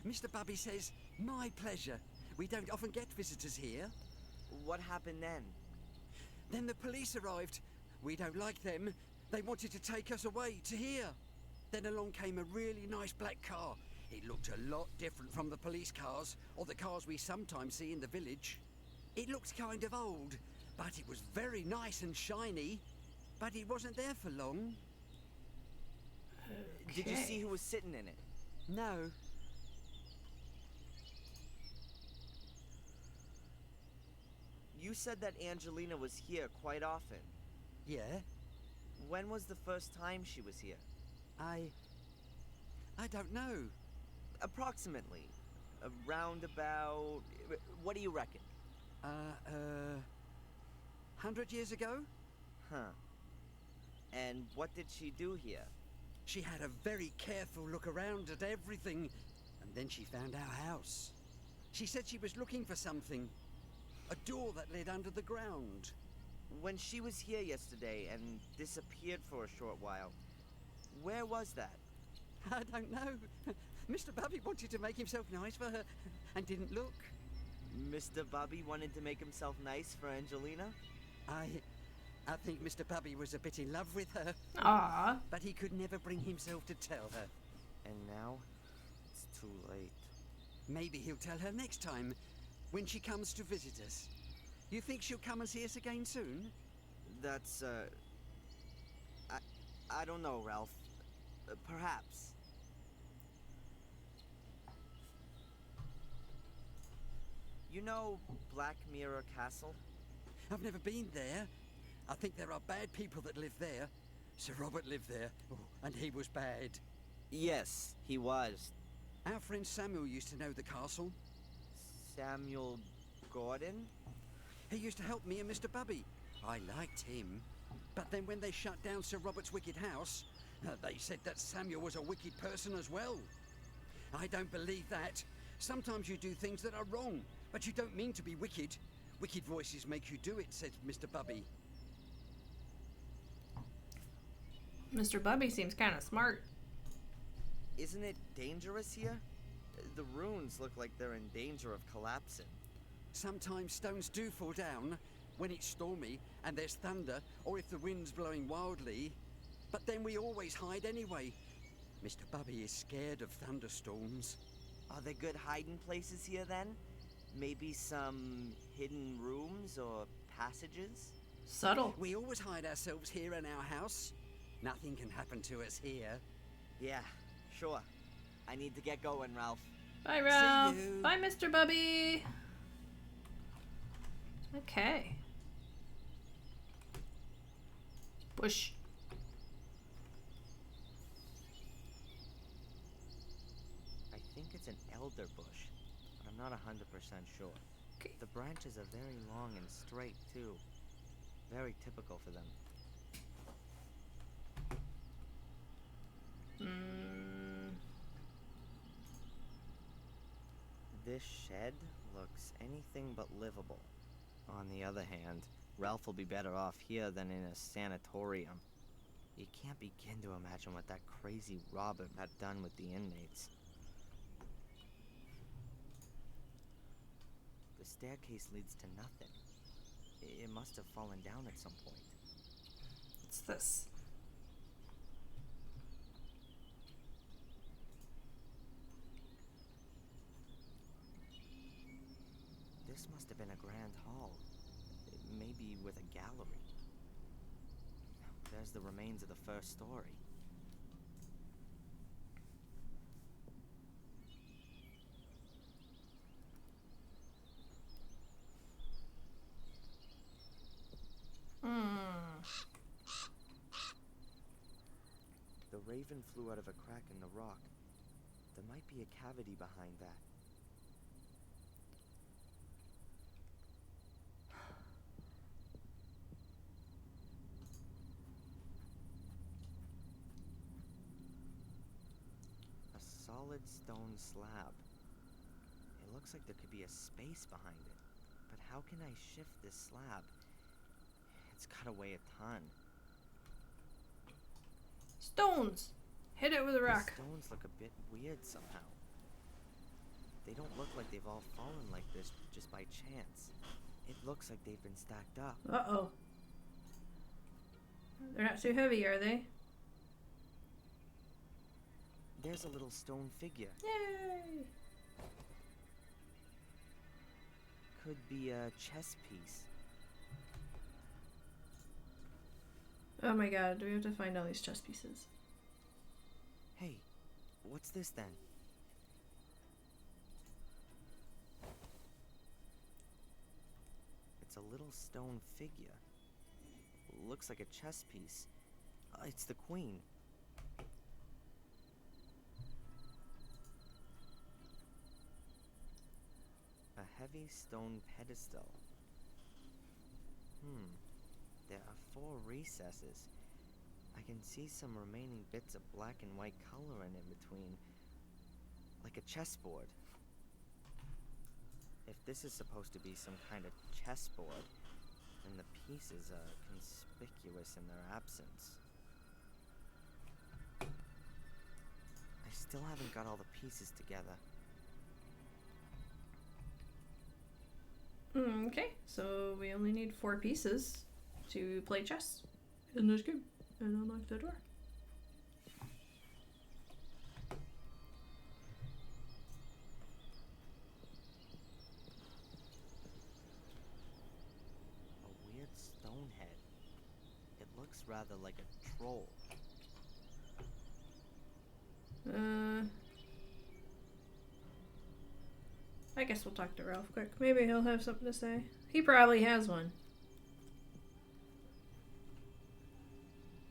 Mr. Bubby says, my pleasure. We don't often get visitors here. What happened then? Then the police arrived. We don't like them. They wanted to take us away to here. Then along came a really nice black car. It looked a lot different from the police cars, or the cars we sometimes see in the village. It looked kind of old, but it was very nice and shiny. But it wasn't there for long. Did you see who was sitting in it? No. You said that Angelina was here quite often. Yeah? When was the first time she was here? I don't know. Approximately. Around about... What do you reckon? 100 years ago? Huh. And what did she do here? She had a very careful look around at everything, and then she found our house. She said she was looking for something. A door that led under the ground. When she was here yesterday and disappeared for a short while, where was that? I don't know. Mr. Bubby wanted to make himself nice for her and didn't look. Mr. Bubby wanted to make himself nice for Angelina? I think Mr. Bubby was a bit in love with her. Aww. But he could never bring himself to tell her. And now, it's too late. Maybe he'll tell her next time, when she comes to visit us. You think she'll come and see us again soon? That's, I don't know, Ralph. Perhaps. You know Black Mirror Castle? I've never been there. I think there are bad people that live there. Sir Robert lived there, and he was bad. Yes, he was. Our friend Samuel used to know the castle. Samuel Gordon? He used to help me and Mr. Bubby. I liked him. But then when they shut down Sir Robert's wicked house, they said that Samuel was a wicked person as well. I don't believe that. Sometimes you do things that are wrong, but you don't mean to be wicked. Wicked voices make you do it, said Mr. Bubby. Mr. Bubby seems kind of smart. Isn't it dangerous here? The ruins look like they're in danger of collapsing. Sometimes stones do fall down when it's stormy and there's thunder, or if the wind's blowing wildly. But then we always hide anyway. Mr. Bubby is scared of thunderstorms. Are there good hiding places here then? Maybe some hidden rooms or passages? Subtle. We always hide ourselves here in our house. Nothing can happen to us here. Yeah, sure. I need to get going, Ralph. Bye, Ralph. Bye, Mr. Bubby. Okay. Bush. I think it's an elder bush, but I'm not 100% sure. Okay. The branches are very long and straight, too. Very typical for them. This shed looks anything but livable. On the other hand, Ralph will be better off here than in a sanatorium. You can't begin to imagine what that crazy Robert had done with the inmates. The staircase leads to nothing. It must have fallen down at some point. What's this? This must have been a grand hall. Maybe with a gallery. There's the remains of the first story. The raven flew out of a crack in the rock. There might be a cavity behind that. A solid stone slab. It looks like there could be a space behind it. But how can I shift this slab? It's gotta weigh a ton. Stones! Hit it with a rock. The stones look a bit weird somehow. They don't look like they've all fallen like this just by chance. It looks like they've been stacked up. Uh-oh. They're not too heavy, are they? There's a little stone figure. Yay! Could be a chess piece. Oh my god, do we have to find all these chess pieces? Hey, what's this then? It's a little stone figure. Looks like a chess piece. It's the queen. A heavy stone pedestal. There are 4 recesses. I can see some remaining bits of black and white coloring in between. Like a chessboard. If this is supposed to be some kind of chessboard, then the pieces are conspicuous in their absence. I still haven't got all the pieces together. Okay, so we only need 4 pieces to play chess in this game. And unlock the door. A weird stone head. It looks rather like a troll. I guess we'll talk to Ralph quick. Maybe he'll have something to say. He probably has one.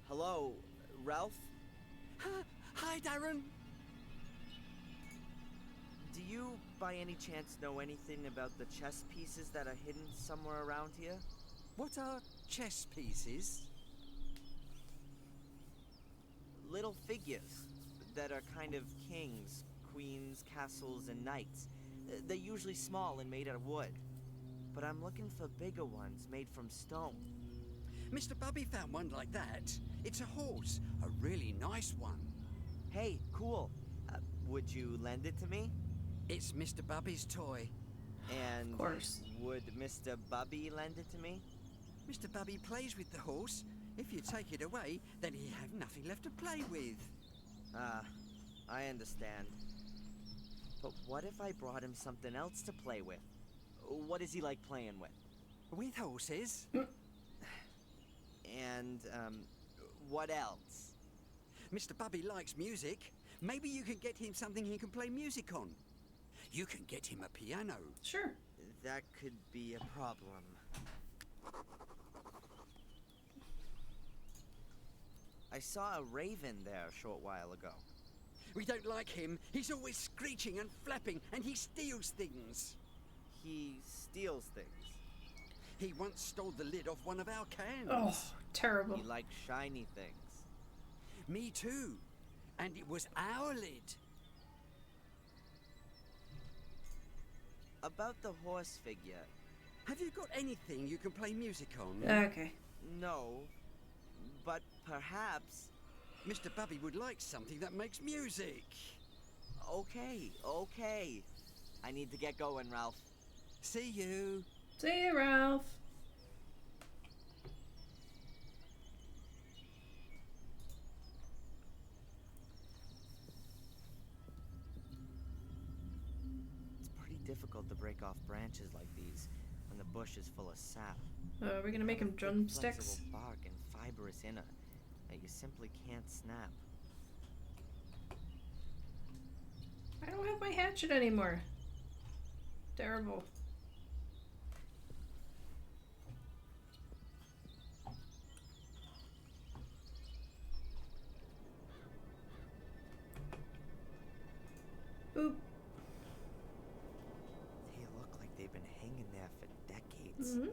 Hello, Ralph? Hi, Darren. Do you, by any chance, know anything about the chess pieces that are hidden somewhere around here? What are chess pieces? Little figures that are kind of kings, queens, castles, and knights. They're usually small and made out of wood. But I'm looking for bigger ones made from stone. Mr. Bubby found one like that. It's a horse, a really nice one. Hey, cool. Would you lend it to me? It's Mr. Bubby's toy. And of course. Would Mr. Bubby lend it to me? Mr. Bubby plays with the horse. If you take it away, then he'll have nothing left to play with. I understand. But what if I brought him something else to play with? What is he like playing with? With horses? And, what else? Mr. Bubby likes music. Maybe you can get him something he can play music on. You can get him a piano. Sure. That could be a problem. I saw a raven there a short while ago. We don't like him. He's always screeching and flapping, and he steals things. He steals things? He once stole the lid off one of our cans. Oh, terrible. He likes shiny things. Me too. And it was our lid. About the horse figure. Have you got anything you can play music on? Okay. No, but perhaps... Mr. Bubby would like something that makes music. Okay. I need to get going, Ralph. See you. See you, Ralph. It's pretty difficult to break off branches like these when the bush is full of sap. Are we gonna make him drumsticks? Flexible bark and fibrous inner that you simply can't snap. I don't have my hatchet anymore. Terrible. Boop. They look like they've been hanging there for decades. Mm-hmm.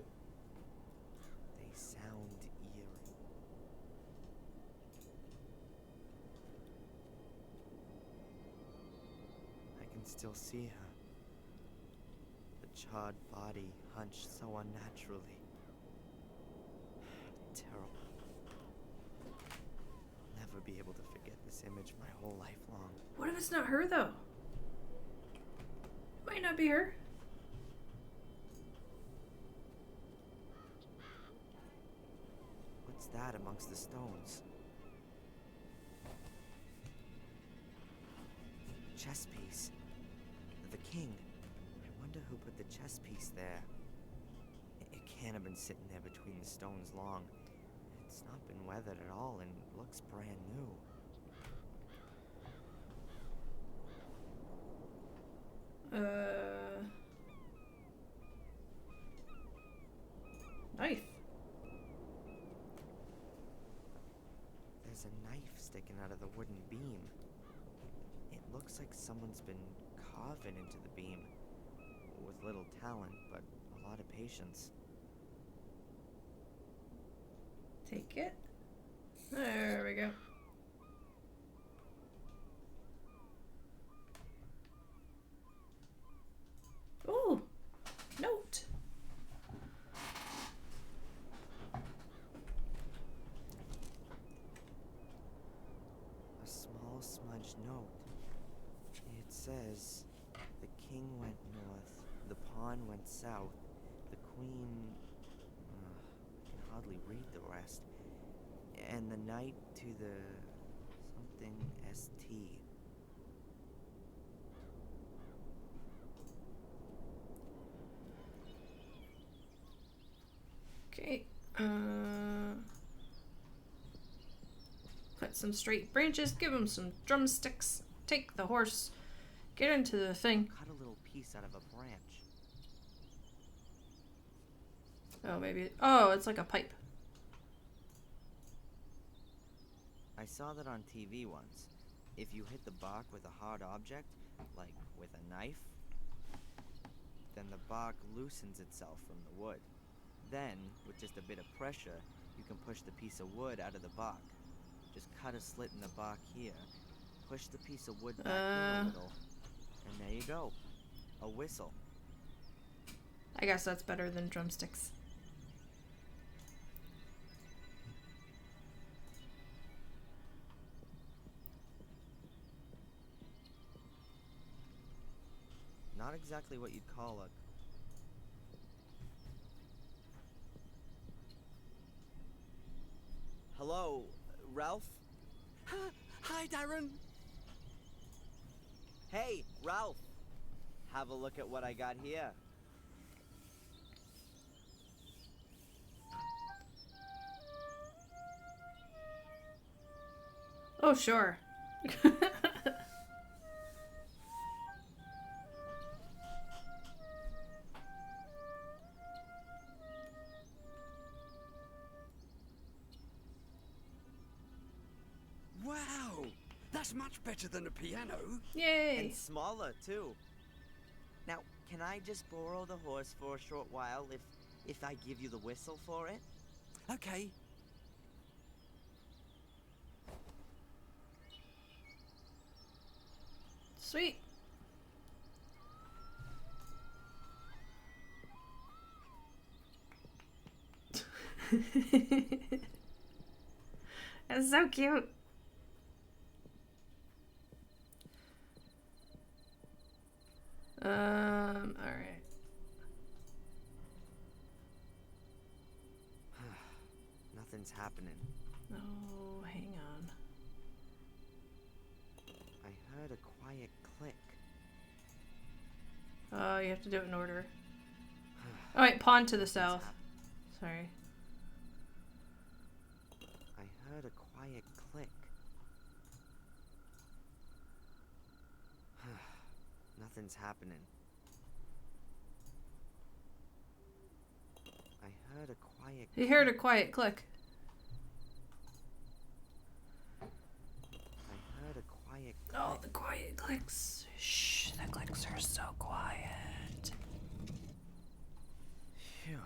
They sound eerie. I can still see her. The charred body hunched so unnaturally. Terrible. I'll never be able to forget this image my whole life long. What if it's not her, though? Might not be her. What's that amongst the stones? Chess piece. The king. I wonder who put the chess piece there. It can't have been sitting there between the stones long. It's not been weathered at all and looks brand new. Knife. There's a knife sticking out of the wooden beam. It looks like someone's been carving into the beam. With little talent, but a lot of patience. Take it. There we go. Ooh, run went south, the Queen... I can hardly read the rest. And the Knight to the... something ST. Okay. Cut some straight branches, give him some drumsticks, take the horse, get into the thing. Cut a little piece out of a branch. Oh, maybe. Oh, it's like a pipe. I saw that on TV once. If you hit the bark with a hard object, like with a knife, then the bark loosens itself from the wood. Then, with just a bit of pressure, you can push the piece of wood out of the bark. Just cut a slit in the bark here, push the piece of wood back in a little, and there you go. A whistle. I guess that's better than drumsticks. Not exactly what you'd call a... Hello, Ralph? Hi, Darren. Hey, Ralph! Have a look at what I got here. Oh, sure. Wow, that's much better than a piano. Yay! And smaller, too. Now, can I just borrow the horse for a short while if I give you the whistle for it? Okay. Sweet. That's so cute. All right. Nothing's happening. Oh, hang on. I heard a quiet click. Oh, you have to do it in order. Oh, wait, pawn to the south. Sorry. I heard a quiet click. Nothing's happening. I heard a quiet You heard a quiet click. I heard a quiet click. Oh, the quiet clicks. Shh, the clicks are so quiet. Phew.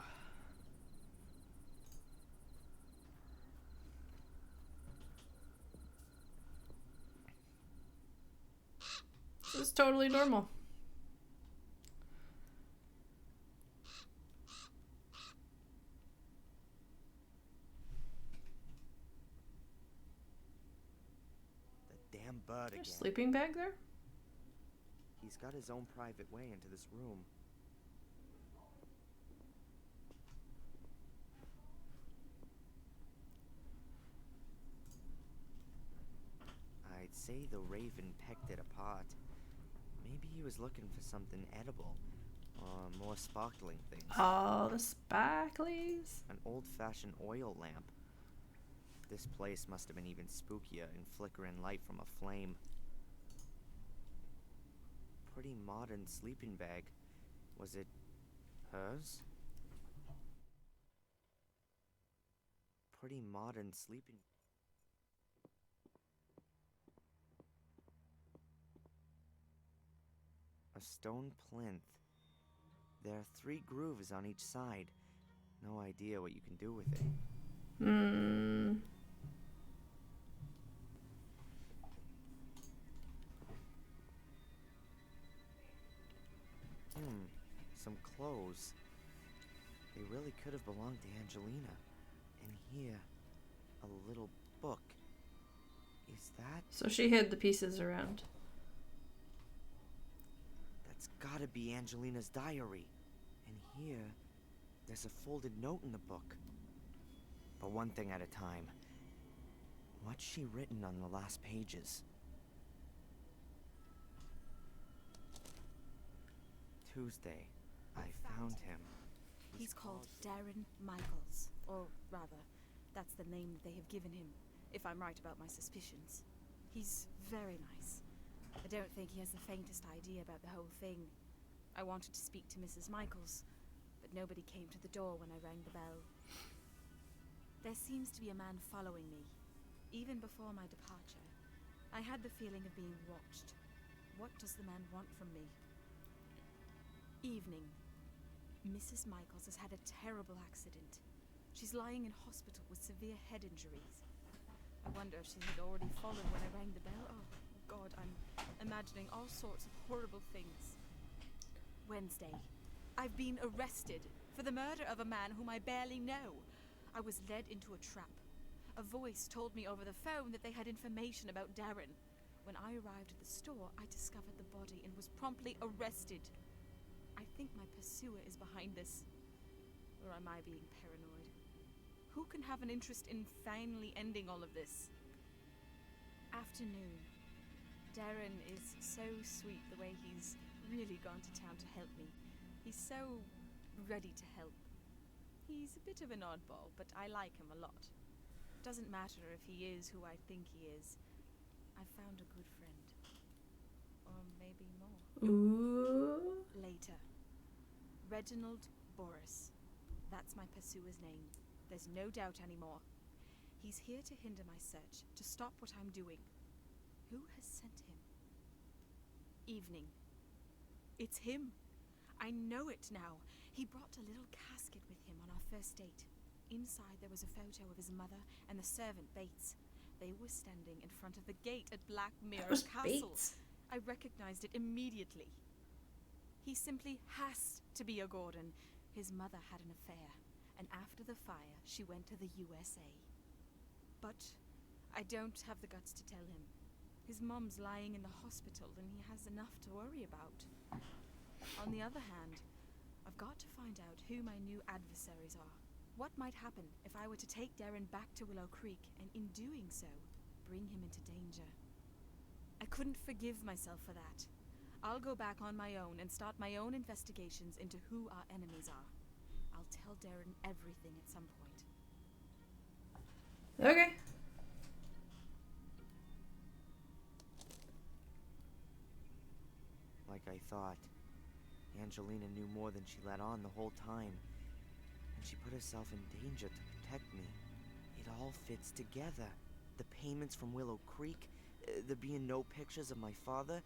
This is totally normal. The damn bird again. Sleeping bag there? He's got his own private way into this room. I'd say the raven pecked it apart. Maybe he was looking for something edible, or more sparkling things. Oh, the sparklies. An old-fashioned oil lamp. This place must have been even spookier in flickering light from a flame. Pretty modern sleeping bag. Was it hers? Pretty modern sleeping... A stone plinth. There are 3 grooves on each side. No idea what you can do with it. Some clothes. They really could have belonged to Angelina. And here, a little book. Is that... So she hid the pieces around. That's gotta be Angelina's diary. And here, there's a folded note in the book. But one thing at a time. What's she written on the last pages? Tuesday, I found him. He's called Darren Michaels. Or rather, that's the name that they have given him, if I'm right about my suspicions. He's very nice. I don't think he has the faintest idea about the whole thing. I wanted to speak to Mrs. Michaels, but nobody came to the door when I rang the bell. There seems to be a man following me. Even before my departure, I had the feeling of being watched. What does the man want from me? Evening. Mrs. Michaels has had a terrible accident. She's lying in hospital with severe head injuries. I wonder if she had already fallen when I rang the bell. Oh, God, I'm imagining all sorts of horrible things. Wednesday. I've been arrested for the murder of a man whom I barely know. I was led into a trap. A voice told me over the phone that they had information about Darren. When I arrived at the store, I discovered the body and was promptly arrested. I think my pursuer is behind this. Or am I being paranoid? Who can have an interest in finally ending all of this? Afternoon. Darren is so sweet the way he's really gone to town to help me. He's so ready to help. He's a bit of an oddball, but I like him a lot. Doesn't matter if he is who I think he is. I found a good friend. Or maybe more. Ooh. Later. Reginald Boris. That's my pursuer's name. There's no doubt anymore. He's here to hinder my search, to stop what I'm doing. Who has sent him? Evening. It's him. I know it now. He brought a little casket with him on our first date. Inside there was a photo of his mother and the servant Bates. They were standing in front of the gate at Black Mirror Castle. Bates. I recognized it immediately. He simply has to be a Gordon. His mother had an affair, and after the fire, she went to the USA. But I don't have the guts to tell him. His mom's lying in the hospital, and he has enough to worry about. On the other hand, I've got to find out who my new adversaries are. What might happen if I were to take Darren back to Willow Creek, and in doing so, bring him into danger? I couldn't forgive myself for that. I'll go back on my own and start my own investigations into who our enemies are. I'll tell Darren everything at some point. Okay. Like I thought, Angelina knew more than she let on the whole time. And she put herself in danger to protect me. It all fits together. The payments from Willow Creek, there being no pictures of my father,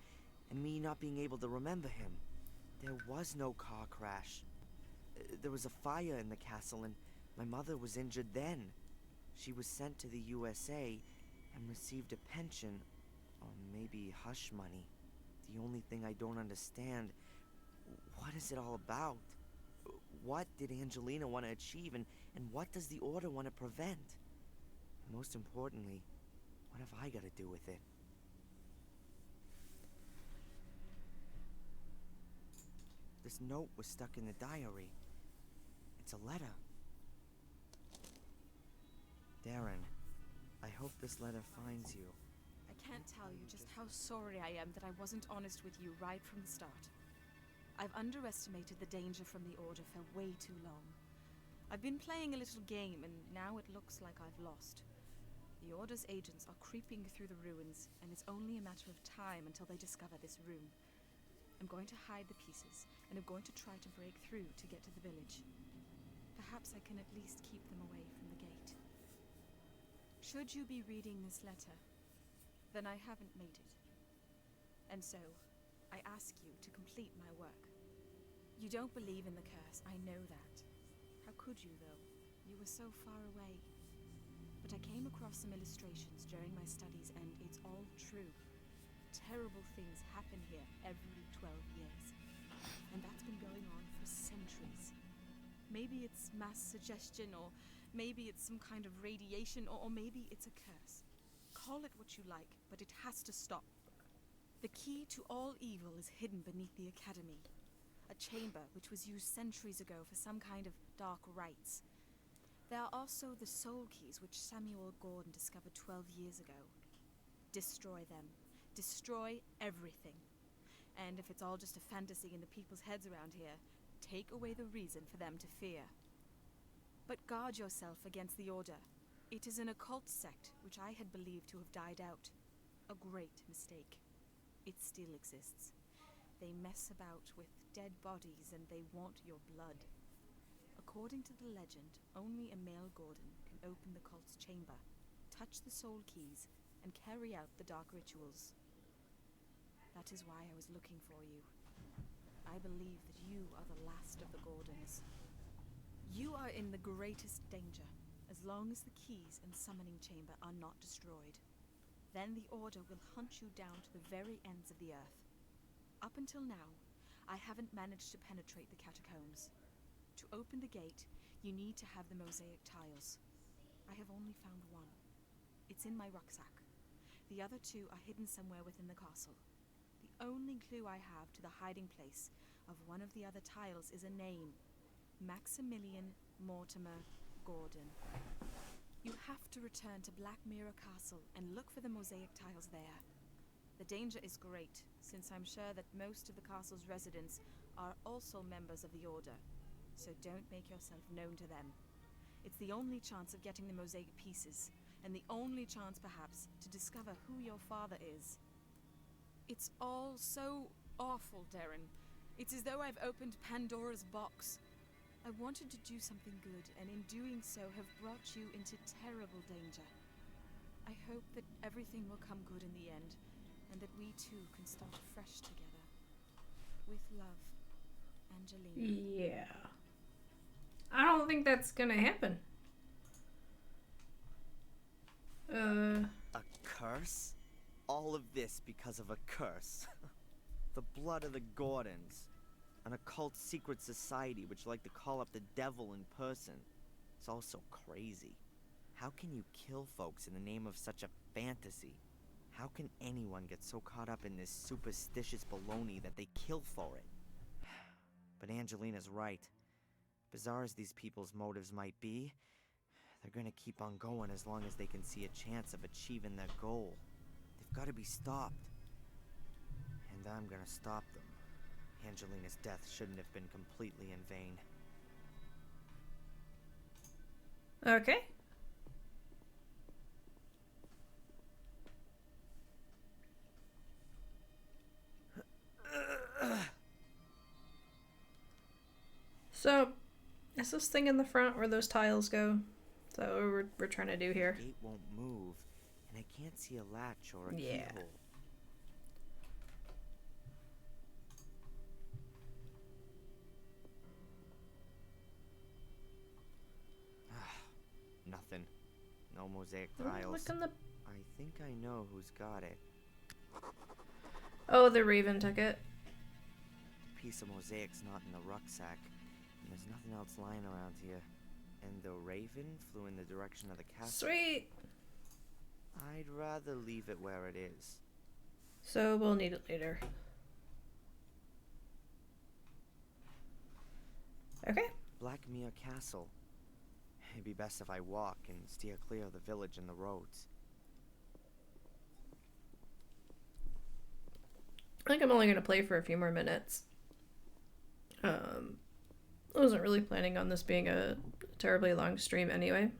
and me not being able to remember him. There was no car crash. There was a fire in the castle, and my mother was injured then. She was sent to the USA and received a pension, or maybe hush money. The only thing I don't understand, what is it all about? What did Angelina want to achieve, and what does the Order want to prevent? And most importantly, what have I got to do with it? This note was stuck in the diary. It's a letter. Darren, I hope this letter finds you. I can't tell you just how sorry I am that I wasn't honest with you right from the start. I've underestimated the danger from the Order for way too long. I've been playing a little game, and now it looks like I've lost. The Order's agents are creeping through the ruins, and it's only a matter of time until they discover this room. I'm going to hide the pieces, and I'm going to try to break through to get to the village. Perhaps I can at least keep them away from the gate. Should you be reading this letter, then I haven't made it. And so, I ask you to complete my work. You don't believe in the curse, I know that. How could you, though? You were so far away. But I came across some illustrations during my studies, and it's all true. Terrible things happen here every 12 years. And that's been going on for centuries. Maybe it's mass suggestion, or maybe it's some kind of radiation, or maybe it's a curse. Call it what you like, but it has to stop. The key to all evil is hidden beneath the Academy. a chamber which was used centuries ago for some kind of dark rites. There are also the soul keys which Samuel Gordon discovered 12 years ago. Destroy them. Destroy everything. And if it's all just a fantasy in the people's heads around here, take away the reason for them to fear. But guard yourself against the Order. It is an occult sect which I had believed to have died out. A great mistake. It still exists. They mess about with dead bodies and they want your blood. According to the legend, only a male Gordon can open the cult's chamber, touch the soul keys, and carry out the dark rituals. That is why I was looking for you. I believe that you are the last of the Gordons. You are in the greatest danger, as long as the keys and summoning chamber are not destroyed. Then the Order will hunt you down to the very ends of the earth. Up until now, I haven't managed to penetrate the catacombs. To open the gate, you need to have the mosaic tiles. I have only found one. It's in my rucksack. The other two are hidden somewhere within the castle. The only clue I have to the hiding place of one of the other tiles is a name. Maximilian Mortimer Gordon. You have to return to Black Mirror Castle and look for the mosaic tiles there. The danger is great, since I'm sure that most of the castle's residents are also members of the Order. So don't make yourself known to them. It's the only chance of getting the mosaic pieces, and the only chance, perhaps, to discover who your father is. It's all so awful, Darren. It's as though I've opened Pandora's box. I wanted to do something good, and in doing so have brought you into terrible danger. I hope that everything will come good in the end, and that we too can start fresh together. With love, Angelina. Yeah. I don't think that's gonna happen. A curse? All of this because of a curse. The blood of the Gordons. An occult secret society which like to call up the devil in person. It's all so crazy. How can you kill folks in the name of such a fantasy? How can anyone get so caught up in this superstitious baloney that they kill for it? But Angelina's right. Bizarre as these people's motives might be, they're gonna keep on going as long as they can see a chance of achieving their goal. They've gotta be stopped. And I'm gonna stop them. Angelina's death shouldn't have been completely in vain. Okay. So, is this thing in the front where those tiles go? Is that what we're trying to do here? The gate won't move, and I can't see a latch or a Yeah. keyhole. Nothing. No mosaic tiles. Look in the... I think I know who's got it. Oh, the Raven took it. Piece of mosaic's not in the rucksack, and there's nothing else lying around here. And the Raven flew in the direction of the castle. Sweet! I'd rather leave it where it is. So we'll need it later. Okay. Blackmere Castle. It'd be best if I walk and steer clear of the village and the roads. I think I'm only going to play for a few more minutes. I wasn't really planning on this being a terribly long stream anyway.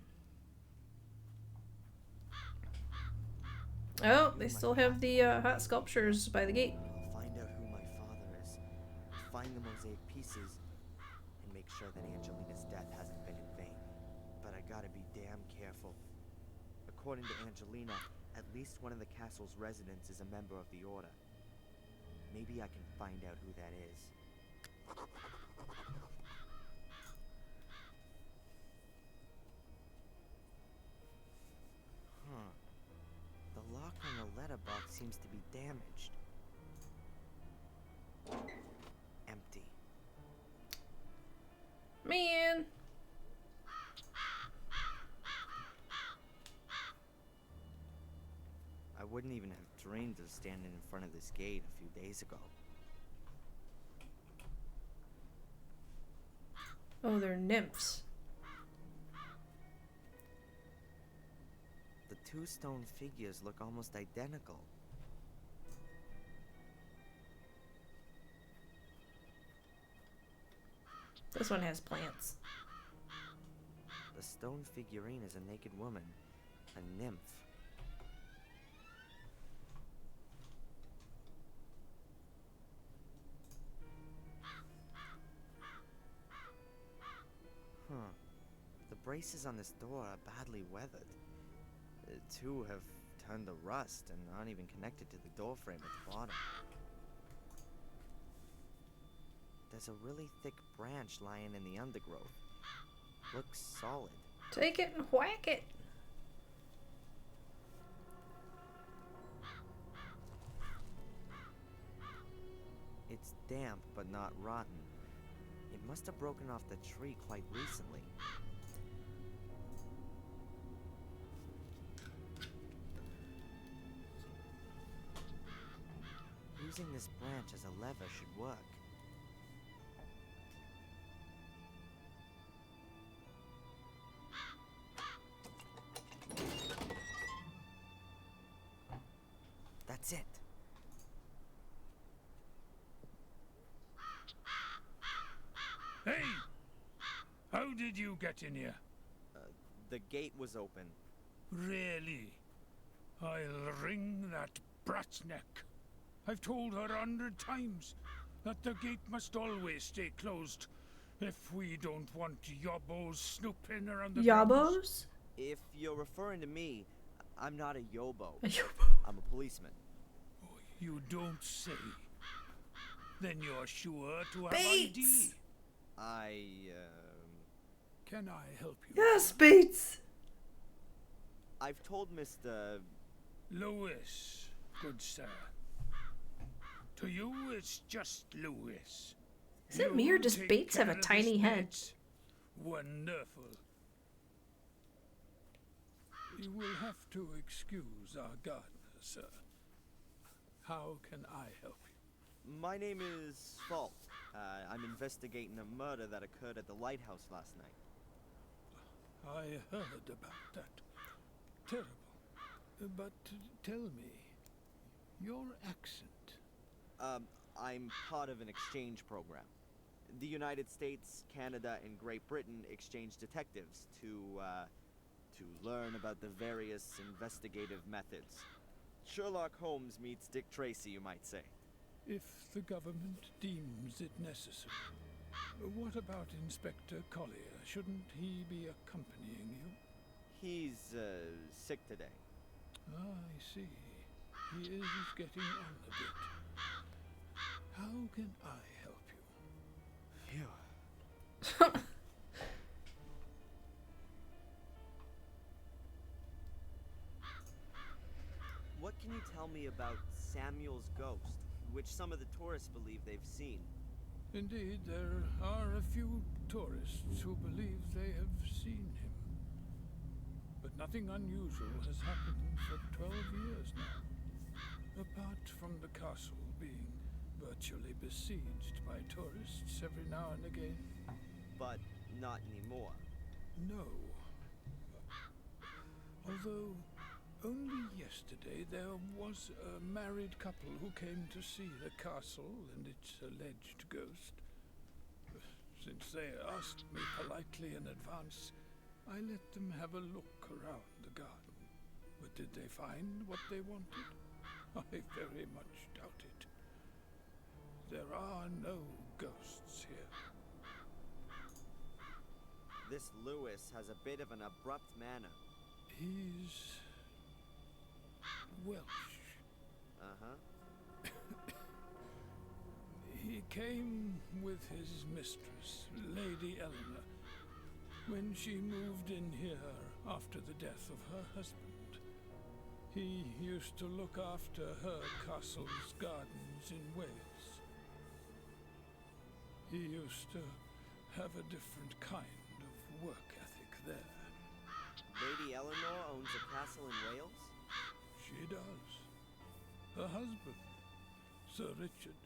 Oh, they still have the hot sculptures by the gate. I'll find out who my father is, find the mosaic pieces, and make sure that Angelina's death hasn't been in vain. But I gotta be damn careful. According to Angelina, at least one of the castle's residents is a member of the Order. Maybe I can find out who that is. Huh. The lock on the letterbox seems to be damaged. Empty. Man. I wouldn't even have dreamed of standing in front of this gate a few days ago. Oh, they're nymphs. The two stone figures look almost identical. This one has plants. The stone figurine is a naked woman, a nymph. Huh. The braces on this door are badly weathered. Two have turned to rust and aren't even connected to the door frame at the bottom. There's a really thick branch lying in the undergrowth. Looks solid. Take it and whack it. It's damp but not rotten. It must have broken off the tree quite recently. Using this branch as a lever should work. That's it. Hey! How did you get in here? The gate was open. Really? I'll wring that brat's neck. I've told her 100 times that the gate must always stay closed if we don't want yobbos snooping around the grounds. Yobbos? If you're referring to me, I'm not a yobo. A yobo. I'm a policeman. Oh, you don't say. Then you're sure to have Bates! ID. Can I help you? Yes, Bates! I've told Mr. Lewis, good sir. To you, it's just Lewis. Is it me or does You Bates take have a care of tiny this head? net. Wonderful. You will have to excuse our gardener, sir. How can I help you? My name is Falk. I'm investigating a murder that occurred at the lighthouse last night. I heard about that. Terrible. But tell me, your accent. I'm part of an exchange program. The United States, Canada, and Great Britain exchange detectives to learn about the various investigative methods. Sherlock Holmes meets Dick Tracy, you might say. If the government deems it necessary. What about Inspector Collier? Shouldn't he be accompanying you? He's sick today. Ah, I see. He is getting on a bit. How can I help you? Phew. What can you tell me about Samuel's ghost, which some of the tourists believe they've seen? Indeed, there are a few tourists who believe they have seen him. But nothing unusual has happened for 12 years now. Apart from the castle being virtually besieged by tourists every now and again. But not anymore. No. Although, only yesterday there was a married couple who came to see the castle and its alleged ghost. Since they asked me politely in advance, I let them have a look around the garden. But did they find what they wanted? I very much doubt it. There are no ghosts here. This Lewis has a bit of an abrupt manner. He's Welsh. Uh-huh. He came with his mistress, Lady Eleanor, when she moved in here after the death of her husband. He used to look after her castle's gardens in Wales. He used to have a different kind of work ethic there. Lady Eleanor owns a castle in Wales? She does. Her husband, Sir Richard,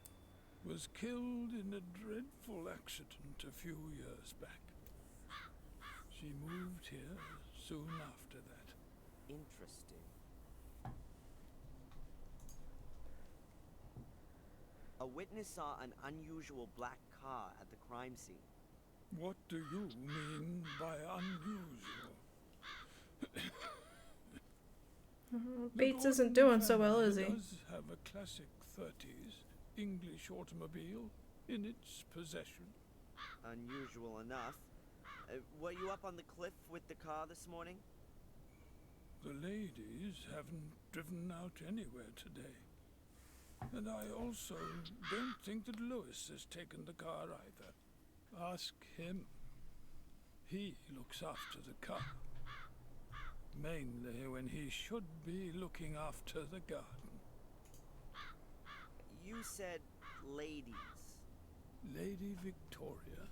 was killed in a dreadful awful accident a few years back. She moved here soon after that. Interesting. A witness saw an unusual black car at the crime scene. What do you mean by unusual? Bates isn't doing so well, is he? Does have a classic 30s English automobile in its possession. Unusual enough. Were you up on the cliff with the car this morning? The ladies haven't driven out anywhere today. And I also don't think that Lewis has taken the car either. Ask him. He looks after the car. Mainly when he should be looking after the garden. You said ladies. Lady Victoria.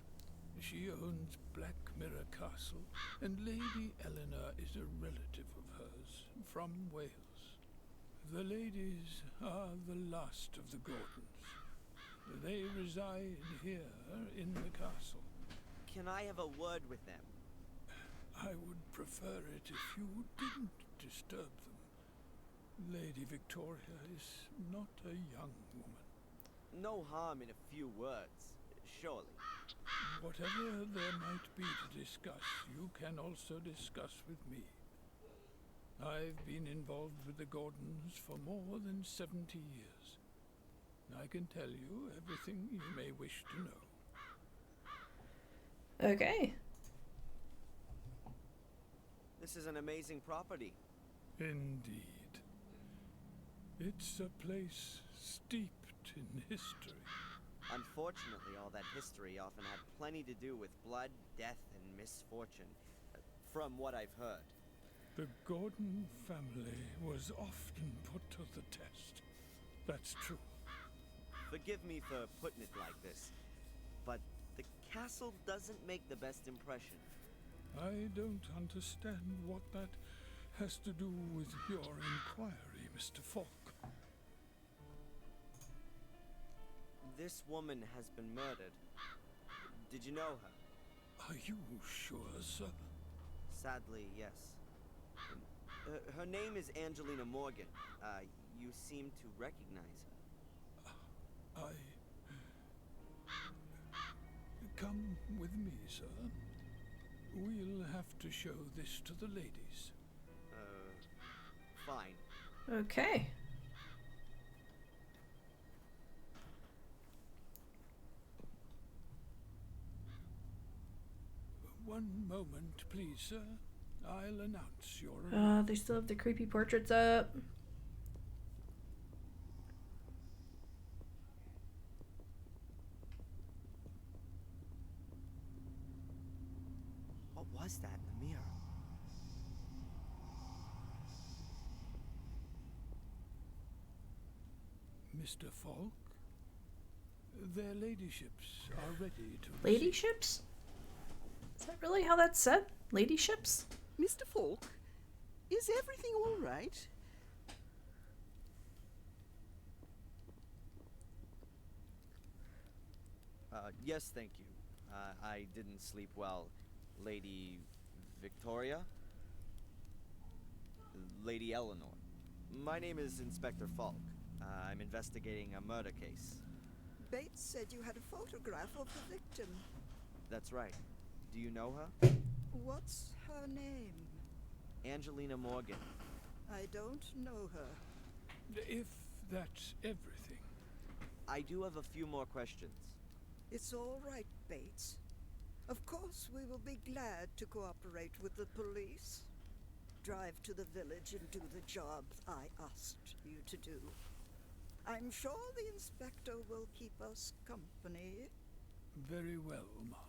She owns Black Mirror Castle, and Lady Eleanor is a relative of hers from Wales. The ladies are the last of the Gordons. They reside here in the castle. Can I have a word with them? I would prefer it if you didn't disturb them. Lady Victoria is not a young woman. No harm in a few words, surely. Whatever there might be to discuss, you can also discuss with me. I've been involved with the Gordons for more than 70 years. I can tell you everything you may wish to know. Okay. This is an amazing property. Indeed. It's a place steeped in history. Unfortunately, all that history often had plenty to do with blood, death, and misfortune, from what I've heard. The Gordon family was often put to the test. That's true. Forgive me for putting it like this, but the castle doesn't make the best impression. I don't understand what that has to do with your inquiry, Mr. Falk. This woman has been murdered. Did you know her? Are you sure, sir? Sadly, yes. Her name is Angelina Morgan. You seem to recognize her. Come with me, sir. We'll have to show this to the ladies. Fine. Okay. One moment, please, sir. I'll announce your arrival. They still have the creepy portraits up. What was that in the mirror? Mr. Falk, their ladyships are ready to... Ladyships? Is that really how that's said? Ladyships? Mr. Falk, is everything all right? Yes, thank you. I didn't sleep well. Lady Victoria? Lady Eleanor. My name is Inspector Falk. I'm investigating a murder case. Bates said you had a photograph of the victim. That's right. Do you know her? What's her name? Angelina Morgan. I don't know her. If that's everything. I do have a few more questions. It's all right, Bates. Of course, we will be glad to cooperate with the police. Drive to the village and do the job I asked you to do. I'm sure the inspector will keep us company. Very well, Mom.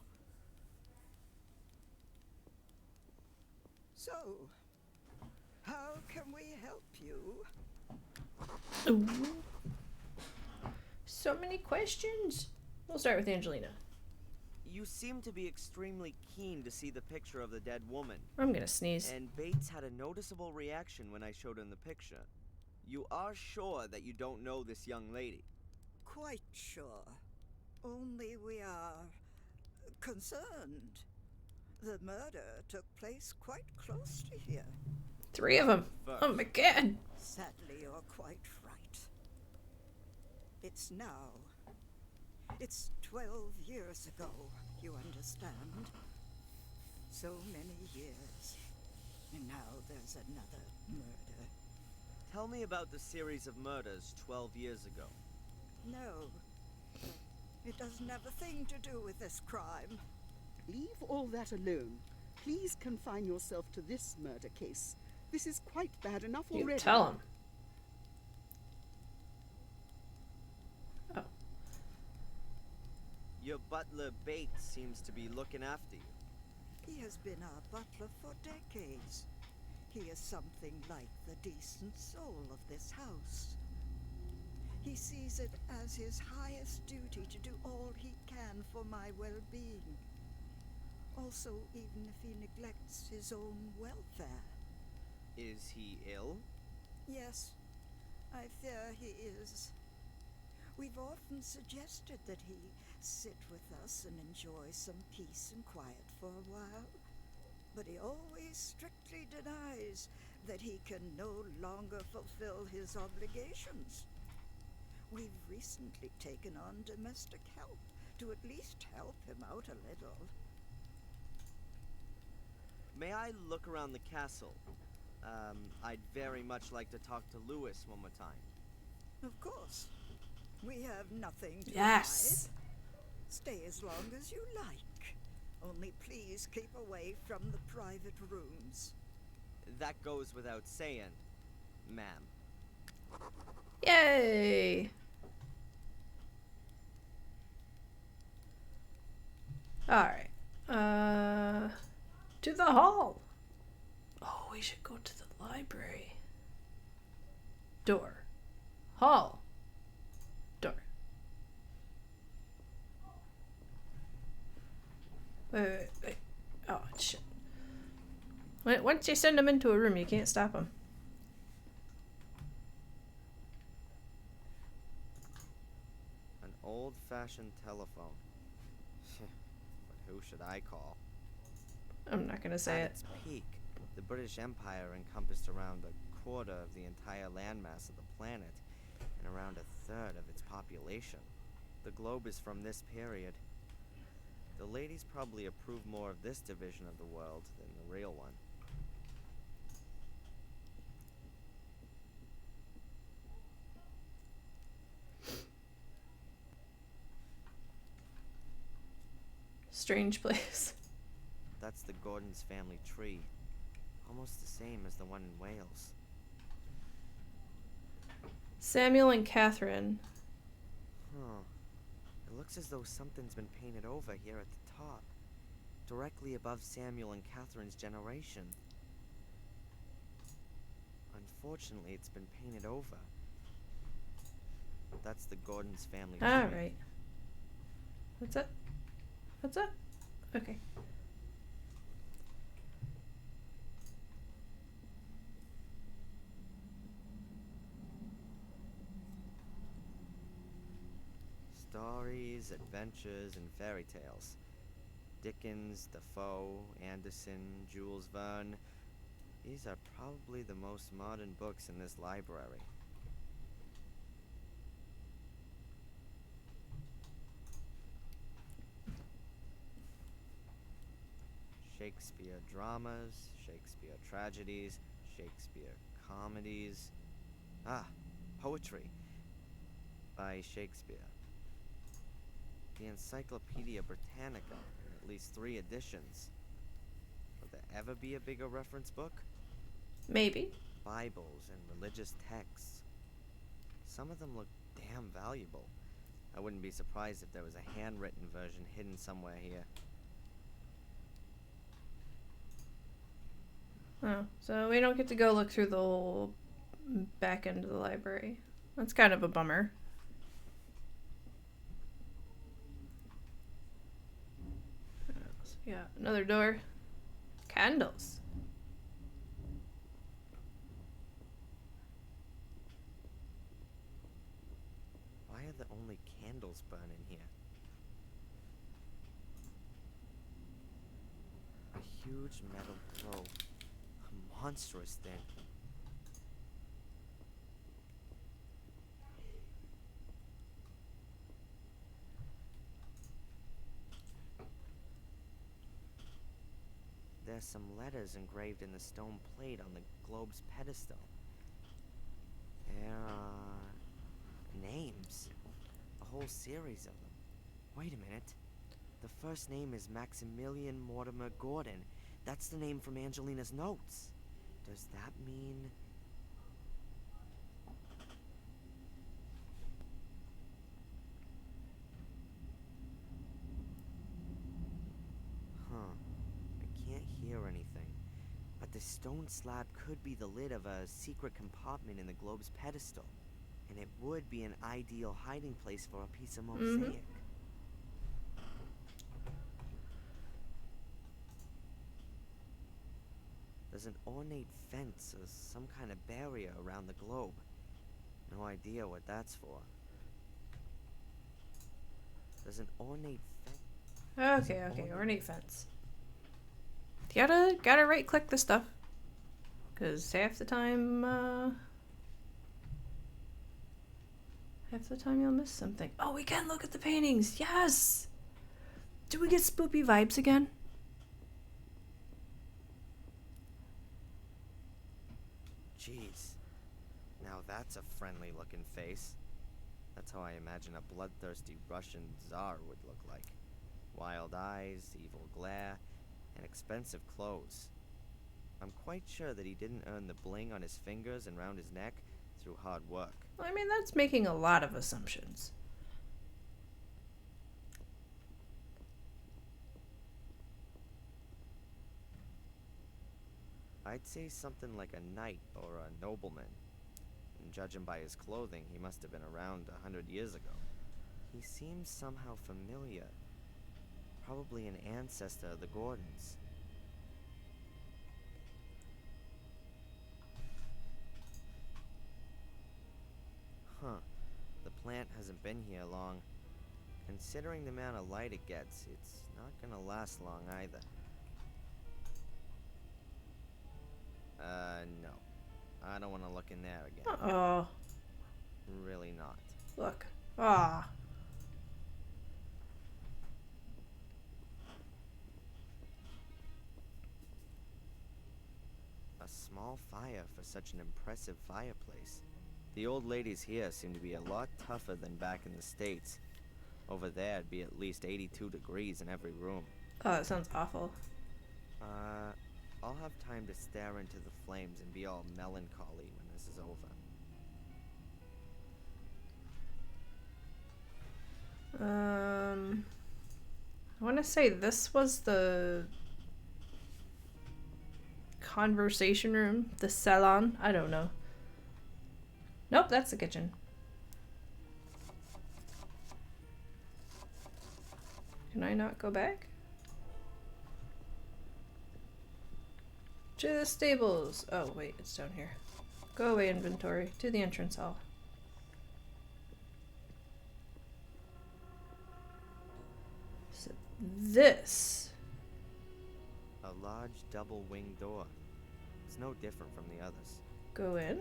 So, how can we help you? Ooh. So many questions. We'll start with Angelina. You seem to be extremely keen to see the picture of the dead woman. I'm gonna sneeze. And Bates had a noticeable reaction when I showed him the picture. You are sure that you don't know this young lady? Quite sure. Only we are concerned. The murder took place quite close to here. 3 of them. Oh my god. Sadly, you're quite right. It's now. It's 12 years ago, you understand? So many years. And now there's another murder. Tell me about the series of murders 12 years ago. No. It doesn't have a thing to do with this crime. Leave all that alone. Please confine yourself to this murder case. This is quite bad enough already. You tell him. Oh. Your butler Bates seems to be looking after you. He has been our butler for decades. He is something like the decent soul of this house. He sees it as his highest duty to do all he can for my well-being. Also, even if he neglects his own welfare. Is he ill? Yes, I fear he is. We've often suggested that he sit with us and enjoy some peace and quiet for a while. But he always strictly denies that he can no longer fulfill his obligations. We've recently taken on domestic help to at least help him out a little. May I look around the castle? I'd very much like to talk to Lewis one more time. Of course. We have nothing to Yes. hide. Stay as long as you like. Only please keep away from the private rooms. That goes without saying, ma'am. Yay! Alright. To the hall. Oh, we should go to the library. Door. Hall. Door. Wait. Oh, shit. Once you send them into a room, you can't stop them. An old-fashioned telephone. But who should I call? I'm not gonna say At it. its peak, the British Empire encompassed around a quarter of the entire landmass of the planet and around a third of its population. The globe is from this period. The ladies probably approve more of this division of the world than the real one. Strange place. That's the Gordon's family tree. Almost the same as the one in Wales. Samuel and Catherine. Huh. It looks as though something's been painted over here at the top. Directly above Samuel and Catherine's generation. Unfortunately, it's been painted over. That's the Gordon's family tree. Alright. What's up? What's up? Okay. Stories, adventures, and fairy tales. Dickens, Defoe, Anderson, Jules Verne. These are probably the most modern books in this library. Shakespeare dramas, Shakespeare tragedies, Shakespeare comedies. Ah, poetry by Shakespeare. The Encyclopedia Britannica, in at least 3 editions. Will there ever be a bigger reference book? Maybe. Bibles and religious texts. Some of them look damn valuable. I wouldn't be surprised if there was a handwritten version hidden somewhere here. Oh, so we don't get to go look through the whole back end of the library. That's kind of a bummer. Yeah, another door. Candles. Why are the only candles burning here? huge metal globe. A monstrous thing. There's some letters engraved in the stone plate on the globe's pedestal. There are names. A whole series of them. Wait a minute. The first name is Maximilian Mortimer Gordon. That's the name from Angelina's notes. Does that mean... Huh. I can't hear anything. But the stone slab could be the lid of a secret compartment in the globe's pedestal. And it would be an ideal hiding place for a piece of mosaic. There's an ornate fence or some kind of barrier around the globe. No idea what that's for. There's an ornate fence. Okay, ornate fence. Gotta right click this stuff. Cause half the time you'll miss something. Oh, we can look at the paintings. Yes. Do we get spoopy vibes again? Jeez. Now that's a friendly looking face. That's how I imagine a bloodthirsty Russian czar would look like. Wild eyes, evil glare, and expensive clothes. I'm quite sure that he didn't earn the bling on his fingers and round his neck through hard work. I mean, that's making a lot of assumptions. I'd say something like a knight or a nobleman. And judging by his clothing, he must have been around 100 years ago. He seems somehow familiar. Probably an ancestor of the Gordons. Huh. The plant hasn't been here long. Considering the amount of light it gets, it's not gonna last long either. No. I don't want to look in there again. Uh-oh. Really not. Look. Ah. A small fire for such an impressive fireplace. The old ladies here seem to be a lot tougher than back in the States. Over there, it'd be at least 82 degrees in every room. Oh, that sounds awful. I'll have time to stare into the flames and be all melancholy when this is over. I want to say this was the conversation room, the salon. I don't know. Nope, that's the kitchen. Can I not go back? To the stables. Oh, wait, it's down here. Go away, inventory. To the entrance hall. So this. A large double-winged door. It's no different from the others. Go in.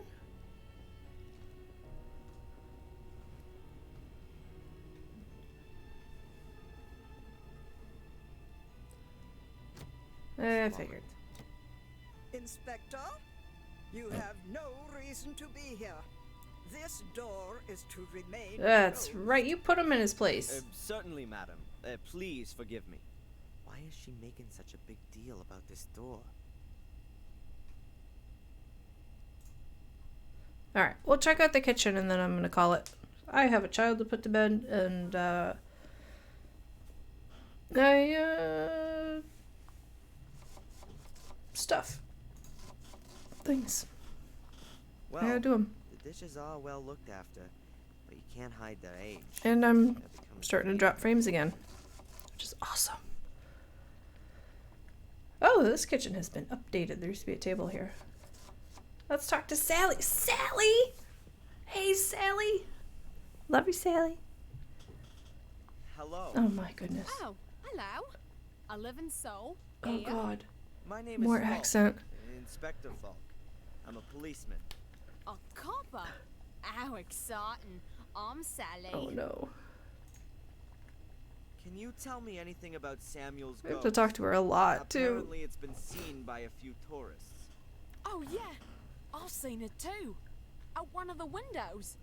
I figured. Inspector, you have no reason to be here. This door is to remain That's closed. right, you put him in his place. Certainly, madam. Please forgive me. Why is she making such a big deal about this door? Alright, we'll check out the kitchen and then I'm gonna call it. I have a child to put to bed and stuff. Things. Well, I gotta do 'em. The dishes are well looked after, but you can't hide their age. And I'm starting to drop frames again, which is awesome. Oh, this kitchen has been updated. There used to be a table here. Let's talk to Sally. Sally! Hey, Sally! Love you, Sally. Hello. Oh my goodness. Oh, hello. A living soul. Oh Here. God. My name More is Falk, accent. Inspector Falk. I'm a policeman. A copper? How exciting. I'm Sally. Oh no. Can you tell me anything about Samuel's We have ghost? to talk to her a lot, too. Apparently it's been seen by a few tourists. Oh, yeah. I've seen it too. Out one of the windows.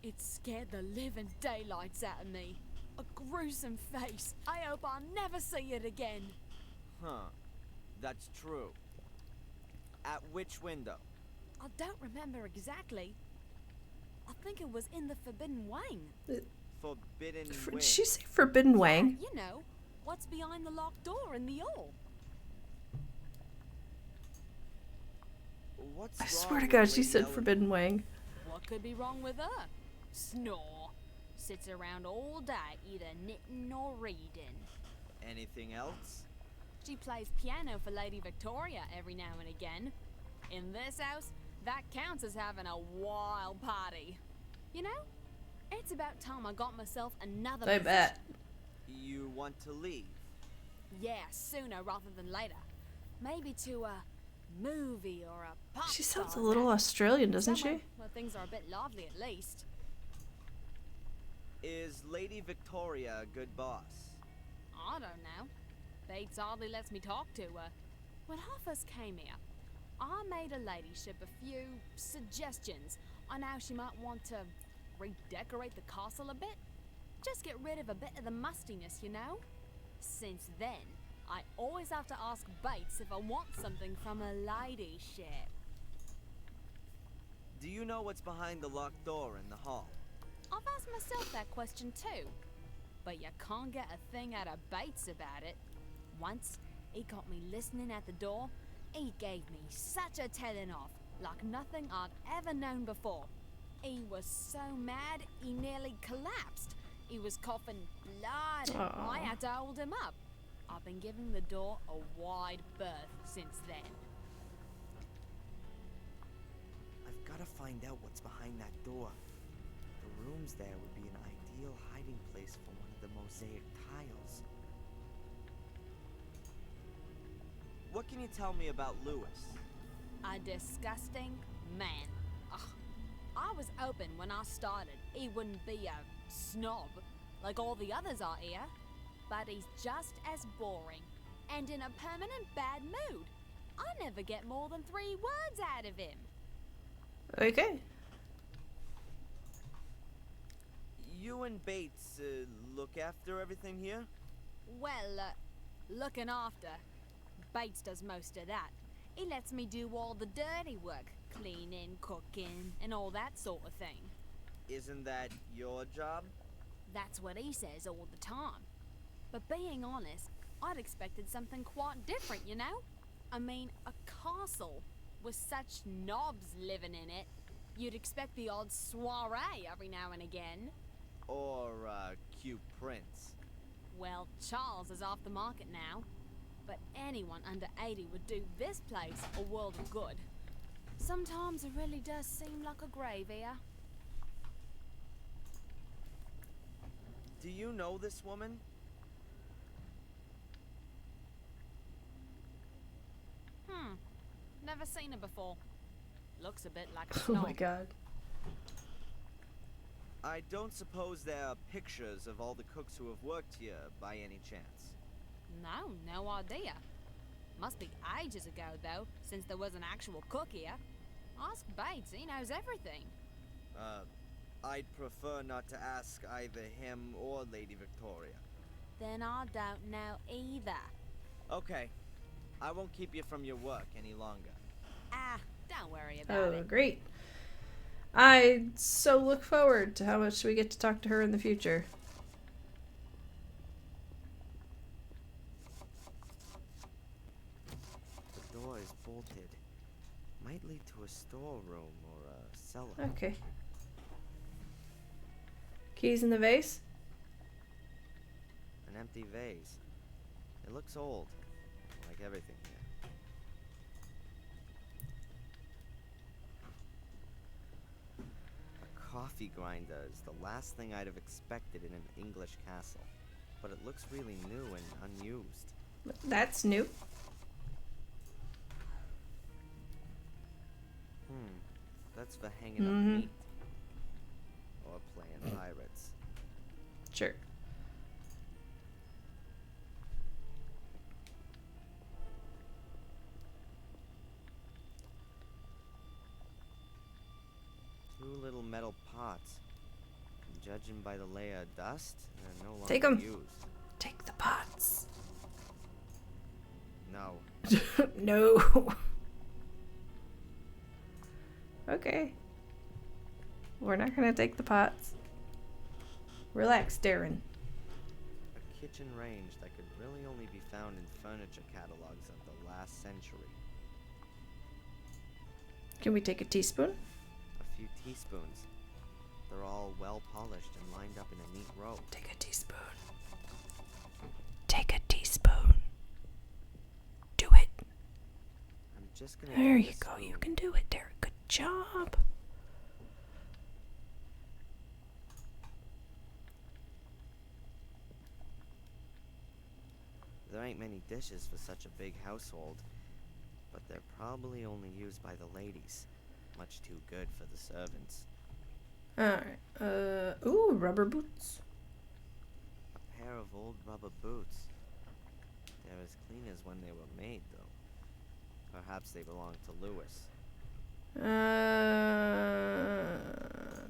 It scared the living daylights out of me. A gruesome face. I hope I'll never see it again. Huh. That's true. At which window? I don't remember exactly. I think it was in the Forbidden Wing. Forbidden Did Wing. she say Forbidden Wang? You know, what's behind the locked door in the hall? What's I wrong swear to with God, she Lady said Ellen? Forbidden Wang. What could be wrong with her? Snore. Sits around all day, either knitting or reading. Anything else? She plays piano for Lady Victoria every now and again. In this house, that counts as having a wild party. You know, it's about time I got myself another I bet. You want to leave? Yeah, sooner rather than later. Maybe to a movie or a pop She sounds a star little night. Australian, doesn't Somewhere she? where things are a bit lively at least. Is Lady Victoria a good boss? I don't know. Bates hardly lets me talk to her. When half us came here, I made her ladyship a few suggestions on how she might want to redecorate the castle a bit. Just get rid of a bit of the mustiness, you know? Since then, I always have to ask Bates if I want something from her ladyship. Do you know what's behind the locked door in the hall? I've asked myself that question too. But you can't get a thing out of Bates about it. Once, he got me listening at the door. He gave me such a telling off, like nothing I'd ever known before. He was so mad, he nearly collapsed. He was coughing blood, and I had to hold him up. I've been giving the door a wide berth since then. I've got to find out what's behind that door. The rooms there would be an ideal hiding place for one of the mosaic tiles. What can you tell me about Lewis? A disgusting man. Ugh. I was hoping when I started he wouldn't be a snob like all the others are here, but he's just as boring and in a permanent bad mood. I never get more than 3 words out of him. Okay. You and Bates look after everything here? Well, looking after. Bates does most of that. He lets me do all the dirty work, cleaning, cooking, and all that sort of thing. Isn't that your job? That's what he says all the time. But being honest, I'd expected something quite different, you know? I mean, a castle with such knobs living in it. You'd expect the odd soiree every now and again. Or cute prince? Well, Charles is off the market now. But anyone under 80 would do this place a world of good. Sometimes it really does seem like a grave here. Do you know this woman? Never seen her before. Looks a bit like a Oh snob. my God. I don't suppose there are pictures of all the cooks who have worked here by any chance. No idea. Must be ages ago, though, since there was an actual cook here. Ask Bates, he knows everything. I'd prefer not to ask either him or Lady Victoria. Then I don't know either. Okay. I won't keep you from your work any longer. Ah, don't worry about Oh, it. great. I so look forward to how much we get to talk to her in the future. The door is bolted. Might lead to a storeroom or a cellar. Okay. Keys in the vase? An empty vase. It looks old, like everything here. A coffee grinder is the last thing I'd have expected in an English castle, but it looks really new and unused. That's new. That's for hanging up meat. Or playing pirates. Sure. Two little metal pots. Judging by the layer of dust, they're no longer Take 'em. used. Take the pots. No. No. Okay. We're not gonna take the pots. Relax, Darren. A kitchen range that could really only be found in furniture catalogs of the last century. Can we take a teaspoon? A few teaspoons. They're all well polished and lined up in a neat row. Take a teaspoon. Take a teaspoon. Do it. I'm just gonna There take you a go. spoon. You can do it, Derek. Good job. There ain't many dishes for such a big household, but they're probably only used by the ladies. Much too good for the servants. Alright. Ooh, rubber boots. A pair of old rubber boots. They're as clean as when they were made, though. Perhaps they belong to Lewis.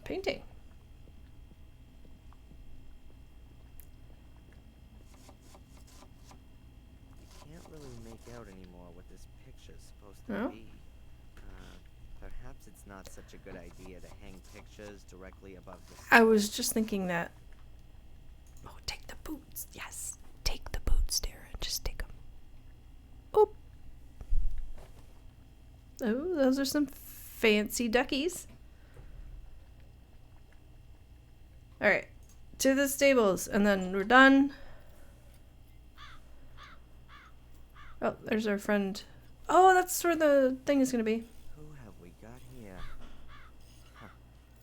Painting. You can't really make out anymore what this picture's supposed to No? be. Perhaps it's not such a good idea to hang pictures directly above the I was just thinking that. Oh, take the boots. Yes. Take the boots, Darren. Just take them. Oh. Oh, those are some fancy duckies. Alright. To the stables, and then we're done. Oh, there's our friend. Oh, that's where the thing is going to be. Who have we got here? Huh.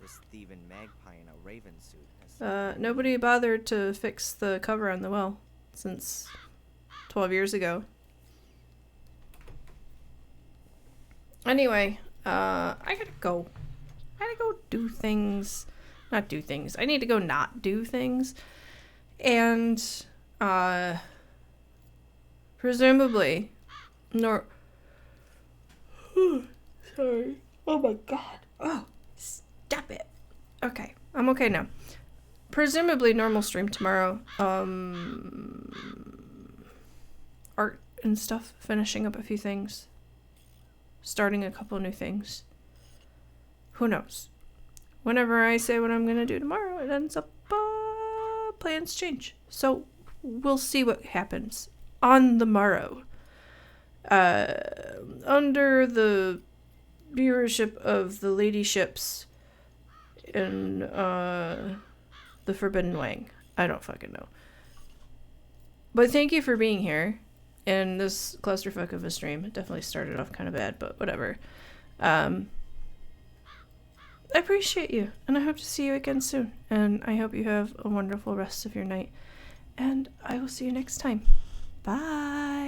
This thieving magpie in a raven suit has Nobody bothered to fix the cover on the well since 12 years ago. Anyway, I gotta go. I gotta go do things. Not do things. I need to go not do things. And, presumably, sorry. Oh my god. Oh, stop it. Okay, I'm okay now. Presumably normal stream tomorrow. Art and stuff. Finishing up a few things. Starting a couple new things. Who knows? Whenever I say what I'm gonna do tomorrow, it ends up, plans change. So, we'll see what happens on the morrow. Under the viewership of the ladyships in, the Forbidden Wang. I don't fucking know. But thank you for being here. And this clusterfuck of a stream. It definitely started off kind of bad, but whatever. I appreciate you, and I hope to see you again soon. And I hope you have a wonderful rest of your night. And I will see you next time. Bye.